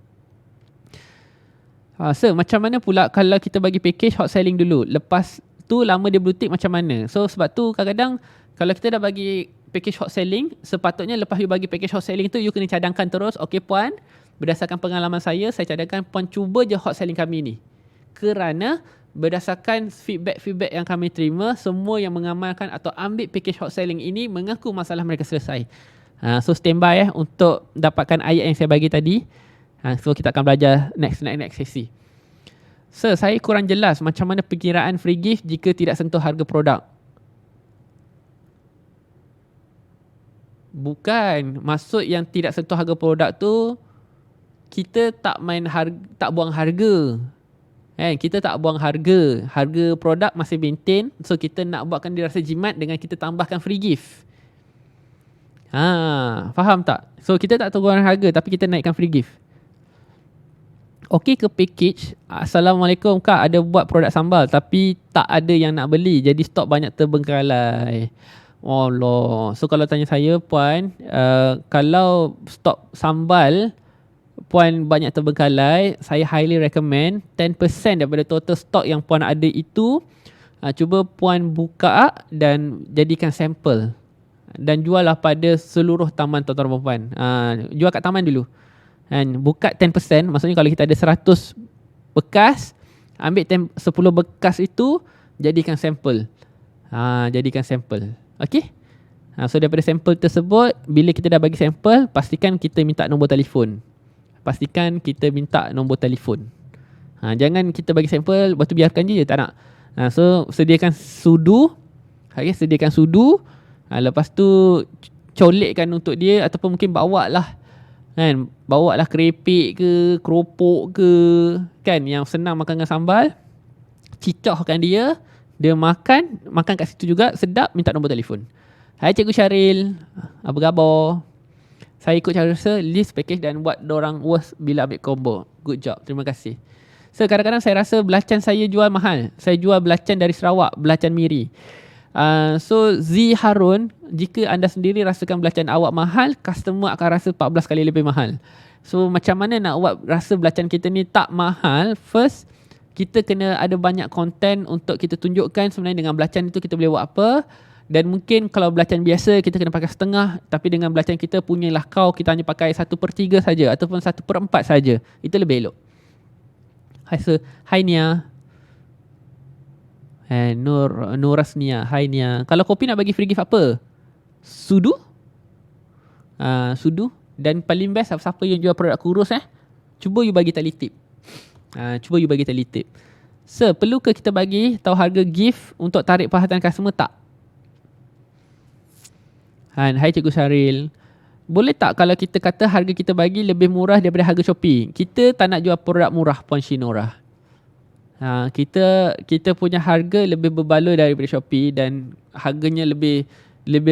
Sir, macam mana pula kalau kita bagi package hot selling dulu? Lepas tu lama dia blue tick macam mana? So sebab tu kadang-kadang kalau kita dah bagi package hot selling, sepatutnya lepas you bagi package hot selling tu, you kena cadangkan terus. Okey Puan, berdasarkan pengalaman saya cadangkan Puan cuba je hot selling kami ni. Kerana berdasarkan feedback yang kami terima, semua yang mengamalkan atau ambil package hot selling ini mengaku masalah mereka selesai. So standby untuk dapatkan ayat yang saya bagi tadi. So kita akan belajar next sesi. Sir, saya kurang jelas macam mana perkiraan free gift jika tidak sentuh harga produk. Bukan, maksud yang tidak sentuh harga produk tu kita tak buang harga. Kita tak buang harga. Harga produk masih maintain. So kita nak buatkan dia rasa jimat dengan kita tambahkan free gift. Faham tak? So kita tak turun harga tapi kita naikkan free gift. Okey ke package? Assalamualaikum Kak, ada buat produk sambal tapi tak ada yang nak beli. Jadi stok banyak terbengkalai. Allah. So kalau tanya saya Puan, kalau stok sambal Puan banyak terbengkalai, saya highly recommend 10% daripada total stok yang Puan ada itu, cuba Puan buka dan jadikan sampel dan jual lah pada seluruh taman tuan-tuan dan puan. Jual kat taman dulu. Buka 10%, maksudnya kalau kita ada 100 bekas, ambil 10 bekas itu jadikan sampel. Jadikan sampel. Okey? So daripada sampel tersebut, bila kita dah bagi sampel, pastikan kita minta nombor telefon. Jangan kita bagi sampel, lepas tu biarkan je, tak nak. So sediakan sudu. Okay, sediakan sudu. Lepas tu colikkan untuk dia, ataupun mungkin bawa lah kerepek ke, keropok ke, kan, yang senang makan dengan sambal. Cicahkan dia makan kat situ juga, sedap, minta nombor telefon. Hai Cikgu Syaril, apa khabar? Saya ikut cara list package dan buat dorang worth bila ambil combo. Good job, terima kasih. So kadang-kadang saya rasa belacan saya jual mahal. Saya jual belacan dari Sarawak, belacan miri. So Z Harun, jika anda sendiri rasakan belacan awak mahal, customer akan rasa 14 kali lebih mahal. So macam mana nak buat rasa belacan kita ni tak mahal? First, kita kena ada banyak konten untuk kita tunjukkan sebenarnya dengan belacan itu kita boleh buat apa. Dan mungkin kalau belacan biasa kita kena pakai setengah, tapi dengan belacan kita punyalah kita hanya pakai 1/3 saja ataupun 1/4 saja. Itu lebih elok. Hai Nia. Nurasnia. Hai Nia. Kalau kopi nak bagi free gift apa? Sudu? Sudu? Dan paling best siapa yang jual produk kurus cuba you bagi tali tip. Cuba you bagi tali tip. Sir, perlu ke kita bagi tahu harga gift untuk tarik perhatian customer tak? Hai Cikgu Syaril. Boleh tak kalau kita kata harga kita bagi lebih murah daripada harga Shopee? Kita tak nak jual produk murah Puan Shinora. Kita punya harga lebih berbaloi daripada Shopee dan harganya lebih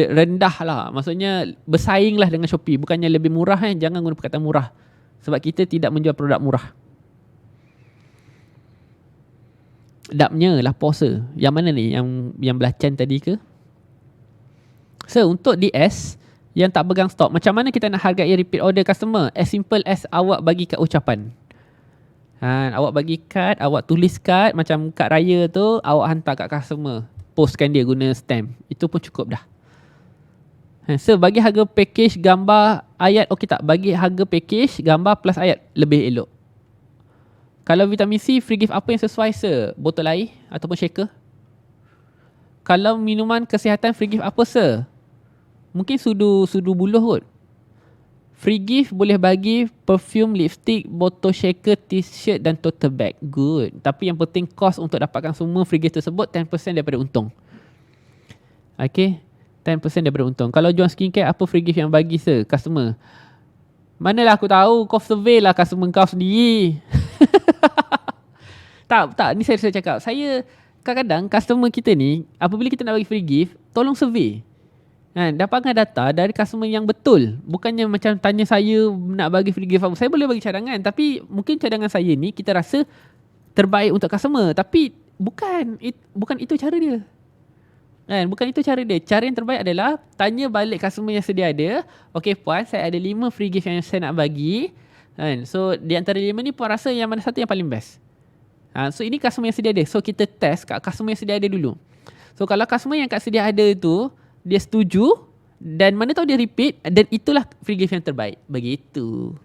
rendah lah. Maksudnya bersaing lah dengan Shopee. Bukannya lebih murah Jangan guna perkataan murah. Sebab kita tidak menjual produk murah. Dapnya lah puasa. Yang mana ni? Yang belacan tadi ke? So untuk DS yang tak pegang stok, macam mana kita nak hargai repeat order customer? As simple as awak bagi kad ucapan. Awak bagi kad, awak tulis kad, macam kad raya tu, awak hantar kat customer. Postkan dia guna stamp. Itu pun cukup dah. So bagi harga package gambar ayat okey tak? Bagi harga package gambar plus ayat lebih elok. Kalau vitamin C, free gift apa yang sesuai sir? Botol air ataupun shaker? Kalau minuman kesihatan, free gift apa sir? Mungkin sudu buluh kot. Free gift boleh bagi perfume, lipstick, botol shaker, t-shirt dan tote bag. Good. Tapi yang penting cost untuk dapatkan semua free gift tersebut 10% daripada untung. Okay, 10% daripada untung. Kalau jual skincare, apa free gift yang bagi sir? Customer. Manalah aku tahu, kau survey lah customer kau sendiri. Tak, ni saya cakap. Saya kadang-kadang customer kita ni, apabila kita nak bagi free gift, tolong survey. Dapatkan data dari customer yang betul. Bukannya macam tanya saya nak bagi free gift apa. Saya boleh bagi cadangan, tapi mungkin cadangan saya ni kita rasa terbaik untuk customer. Tapi bukan itu cara dia. Bukan itu cara dia. Cara yang terbaik adalah tanya balik customer yang sedia ada. Okay puan, saya ada 5 free gift yang saya nak bagi. So di antara 5 ni puan rasa yang mana satu yang paling best? So ini customer yang sedia ada. So kita test kat customer yang sedia ada dulu. So kalau customer yang kat sedia ada tu dia setuju dan mana tahu dia repeat, dan itulah free gift yang terbaik. Begitu.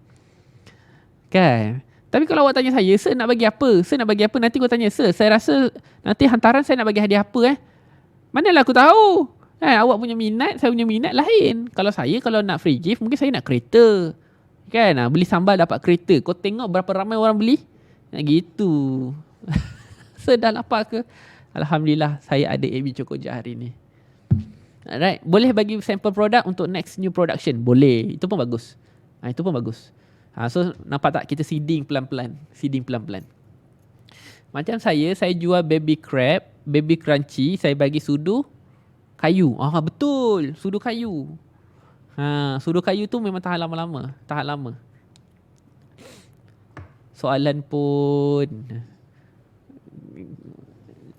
Kan? Tapi kalau awak tanya saya, sir nak bagi apa? Sir nak bagi apa? Nanti aku tanya, sir, saya rasa nanti hantaran saya nak bagi hadiah apa Manalah aku tahu. Awak punya minat, saya punya minat lain. Kalau nak free gift, mungkin saya nak kereta. Kan? Beli sambal dapat kereta. Kau tengok berapa ramai orang beli? Gitu. Sir dah lapar ke? Alhamdulillah, saya ada AB Cokoja hari ni. Alright, boleh bagi sampel produk untuk next new production? Boleh. Itu pun bagus. Itu pun bagus. So nampak tak kita seeding pelan-pelan. Macam saya jual baby crab, baby crunchy, saya bagi sudu kayu. Betul, sudu kayu. Sudu kayu tu memang tahan lama. Soalan pun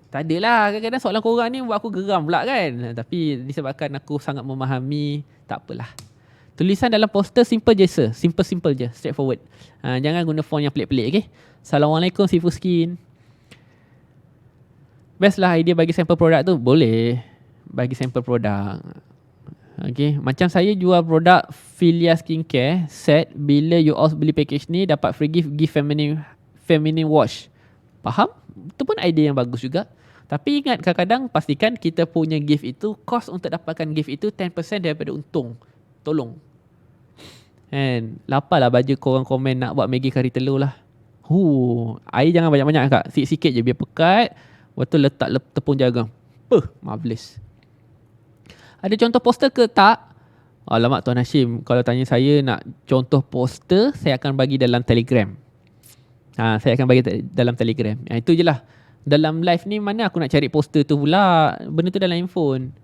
tak adalah. Kadang-kadang soalan korang ni buat aku geram pula kan. Tapi disebabkan aku sangat memahami, tak apalah. Tulisan dalam poster simple je sir. Simple je. Straightforward. Jangan guna font yang pelik-pelik. Okay. Assalamualaikum Sifu Skin. Best lah idea bagi sampel produk tu. Boleh bagi sampel produk. Okay. Macam saya jual produk Filia Skincare set. Bila you all beli package ni dapat free gift feminine wash. Faham? Itu pun idea yang bagus juga. Tapi ingat, kadang-kadang pastikan kita punya gift itu, cost untuk dapatkan gift itu 10% daripada untung. Tolong. Lapar lah baju korang komen nak buat Maggi kari telur lah. Air jangan banyak-banyak kak. Sikit-sikit je biar pekat. Betul letak tepung jagung. Marvelous. Ada contoh poster ke tak? Alamak Tuan Hashim, kalau tanya saya nak contoh poster, saya akan bagi dalam Telegram. Saya akan bagi dalam Telegram. Itu je lah. Dalam live ni mana aku nak cari poster tu pula. Benda tu dalam handphone.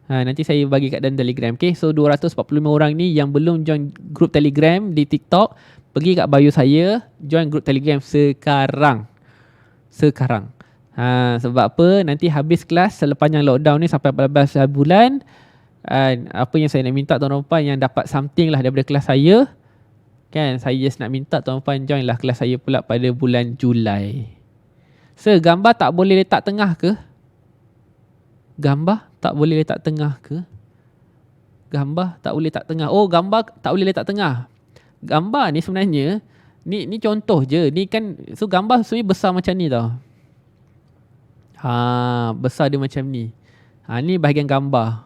Nanti saya bagi kat dalam Telegram. Okay, so 245 orang ni yang belum join grup Telegram di TikTok, pergi kat bio saya, join grup Telegram sekarang. Sebab apa? Nanti habis kelas sepanjang lockdown ni sampai 14 bulan. Apa yang saya nak minta tuan-tuan puan yang dapat something lah daripada kelas saya. Kan, saya just nak minta tuan-tuan puan join lah kelas saya pula pada bulan Julai. Sir, gambar tak boleh letak tengah ke? Gambar tak boleh letak tengah ke? Gambar tak boleh letak tengah. Oh, gambar tak boleh letak tengah. Gambar ni sebenarnya, ni contoh je. Ni kan, so gambar sebenarnya besar macam ni tau. Besar dia macam ni. Ni bahagian gambar.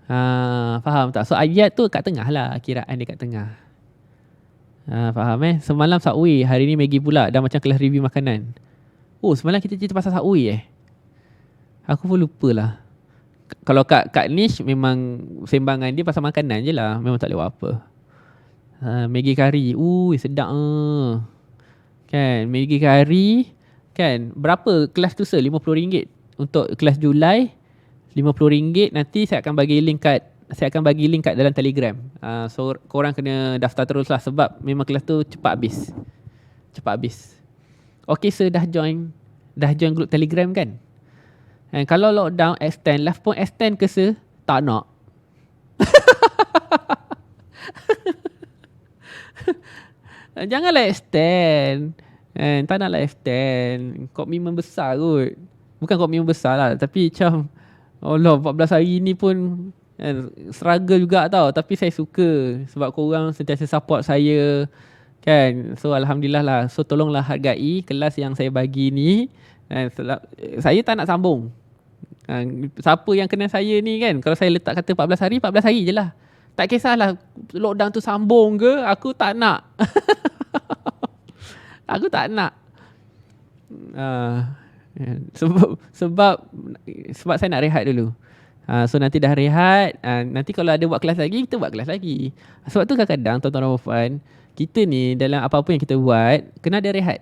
Faham tak? So ayat tu kat tengah lah, kiraan dia kat tengah. Faham Semalam Subway, hari ni Maggi pula, dah macam kelas review makanan. Oh, semalam kita cerita pasal Subway Aku pun lupa lah. Kalau kat Niche memang sembangan dia pasal makanan je lah, memang tak lewat apa. Maggi kari, sedap kan. Maggi kari kan, berapa kelas tu sir? RM50 untuk kelas Julai, RM50. Nanti saya akan bagi link kat dalam Telegram. So korang kena daftar terus lah, sebab memang kelas tu cepat habis. Okay sir, dah join group Telegram kan? Kalau lockdown extend, live pun extend ke sir? Tak nak. Janganlah extend. Tak naklah extend. Komitmen besar kot. Bukan komitmen besar lah, tapi macam Allah, 14 hari ni pun struggle juga tau. Tapi saya suka sebab korang sentiasa support saya kan. So Alhamdulillah lah. So tolonglah hargai kelas yang saya bagi ni. Saya tak nak sambung. Siapa yang kenal saya ni kan, kalau saya letak kata 14 hari je lah. Tak kisahlah lockdown tu sambung ke, aku tak nak. Aku tak nak. Sebab saya nak rehat dulu. So nanti dah rehat, nanti kalau ada buat kelas lagi, kita buat kelas lagi. Sebab tu kadang-kadang tuan-tuan dan puan, kita ni dalam apa-apa yang kita buat kena ada rehat.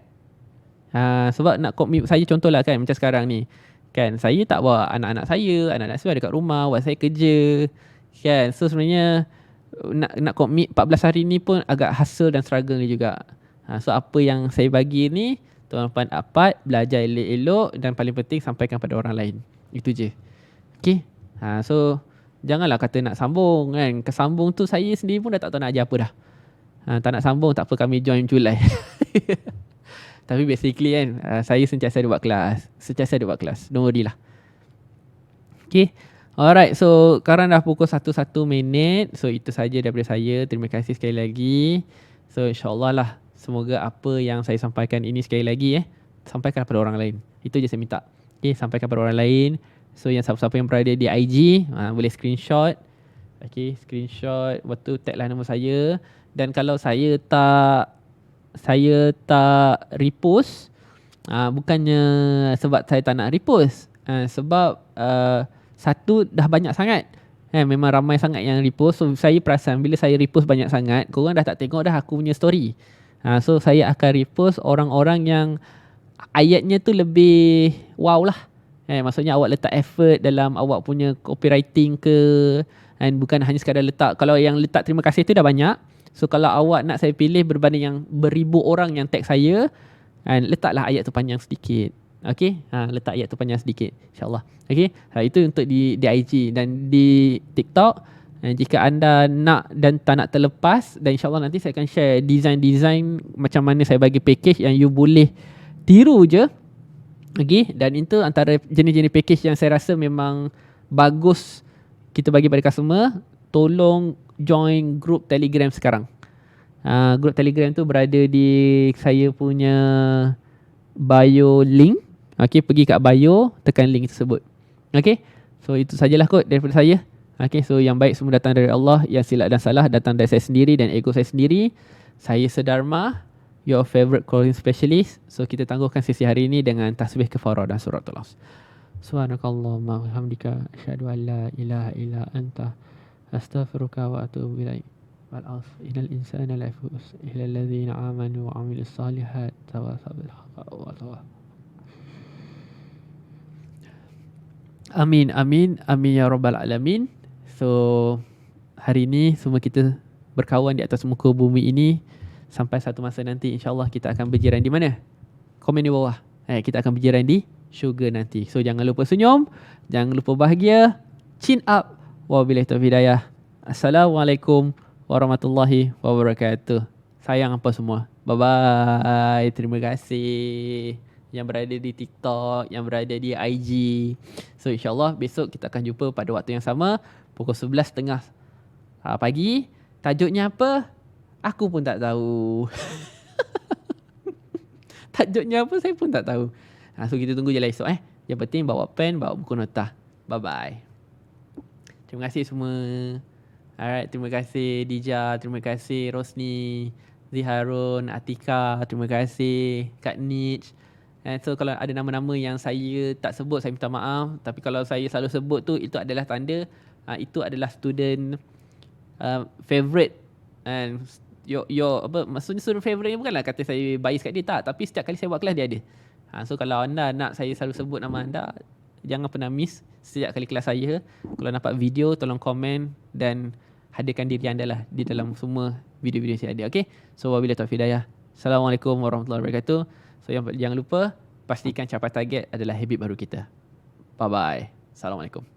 Sebab nak komit, saya contohlah kan, macam sekarang ni kan, saya tak bawa anak-anak saya ada kat rumah, buat saya kerja kan. So sebenarnya nak komit 14 hari ni pun agak hustle dan struggle ni juga. So apa yang saya bagi ni, tuan-tuan dapat belajar elok-elok, dan paling penting sampaikan pada orang lain. Itu je. Okay. So janganlah kata nak sambung kan. Kesambung tu saya sendiri pun dah tak tahu nak ajar apa dah. Tak nak sambung tak apa, kami join Julai. Tapi basically kan, saya sentiasa ada buat kelas. Don't worry lah. Okay. Alright, so sekarang dah pukul 1 minit. So itu saja daripada saya. Terima kasih sekali lagi. So insyaAllah lah, semoga apa yang saya sampaikan ini sekali lagi sampaikan kepada orang lain. Itu je saya minta. Okay, sampaikan kepada orang lain. So yang siapa-siapa yang berada di IG, boleh screenshot. Okay, screenshot. Lepas tu tag lah nama saya. Dan kalau saya tak repost, bukannya sebab saya tak nak repost, sebab satu, dah banyak sangat, memang ramai sangat yang repost. So saya perasan bila saya repost banyak sangat, korang dah tak tengok dah aku punya story. So saya akan repost orang-orang yang ayatnya tu lebih wow lah. Maksudnya awak letak effort dalam awak punya copywriting ke, dan bukan hanya sekadar letak. Kalau yang letak terima kasih tu dah banyak. So kalau awak nak saya pilih berbanding yang beribu orang yang tag saya, letaklah ayat tu panjang sedikit. Okay, letak ayat tu panjang sedikit, insyaAllah. Okay, itu untuk di IG dan di TikTok. Jika anda nak dan tak nak terlepas, dan insyaAllah nanti saya akan share design-design macam mana saya bagi package yang you boleh tiru je. Okay, dan itu antara jenis-jenis package yang saya rasa memang bagus kita bagi pada customer. Tolong join group Telegram sekarang. Group Telegram tu berada di saya punya bio link. Okay, pergi kat bio, tekan link tersebut. Okay, so itu sajalah kot daripada saya. Okay, so yang baik semua datang dari Allah, yang silap dan salah datang dari saya sendiri dan ego saya sendiri. Saya Sedarma, your favorite calling specialist. So kita tangguhkan sesi hari ini dengan tasbih kafarah dan surah Ikhlas. Subhanakallahumma wa bihamdika, asyhadu an la ilaha illa anta, astaghfiruka wa atubu ilaik. Wal 'asr innal insana lafus illa alladhina amanu wa 'amilus solihat tawasaw bil haqqi wa tawasaw. Amin ya rabbal alamin. So hari ini semua kita berkawan di atas muka bumi ini sampai satu masa nanti insya-Allah kita akan berjiran di mana? Komen di bawah. Kita akan berjiran di syurga nanti. So jangan lupa senyum, jangan lupa bahagia. Chin up. Wabillahi taufiq hidayah. Assalamualaikum warahmatullahi wabarakatuh. Sayang apa semua. Bye bye. Terima kasih yang berada di TikTok, yang berada di IG. So insyaAllah besok kita akan jumpa pada waktu yang sama, pukul 11.30 pagi. Tajuknya apa? Aku pun tak tahu. Tajuknya apa saya pun tak tahu. So kita tunggu je lah esok. Yang penting bawa pen, bawa buku nota. Bye bye. Terima kasih semua. Alright, terima kasih Dija, terima kasih Rosni, Ziharun, Atika, terima kasih Kak Nich. And so kalau ada nama-nama yang saya tak sebut, saya minta maaf. Tapi kalau saya selalu sebut tu, itu adalah tanda itu adalah student favorite. And your apa maksudnya student favorite ni bukanlah kata saya bias kat dia, tak. Tapi setiap kali saya buat kelas dia ada. So kalau anda nak saya selalu sebut nama anda, jangan pernah miss setiap kali kelas saya. Kalau nampak video, tolong komen dan hadirkan diri anda lah di dalam semua video-video saya ada. Okay? So wabillahi taufiq hidayah. Assalamualaikum warahmatullahi wabarakatuh. So jangan lupa pastikan capai target adalah habit baru kita. Bye bye. Assalamualaikum.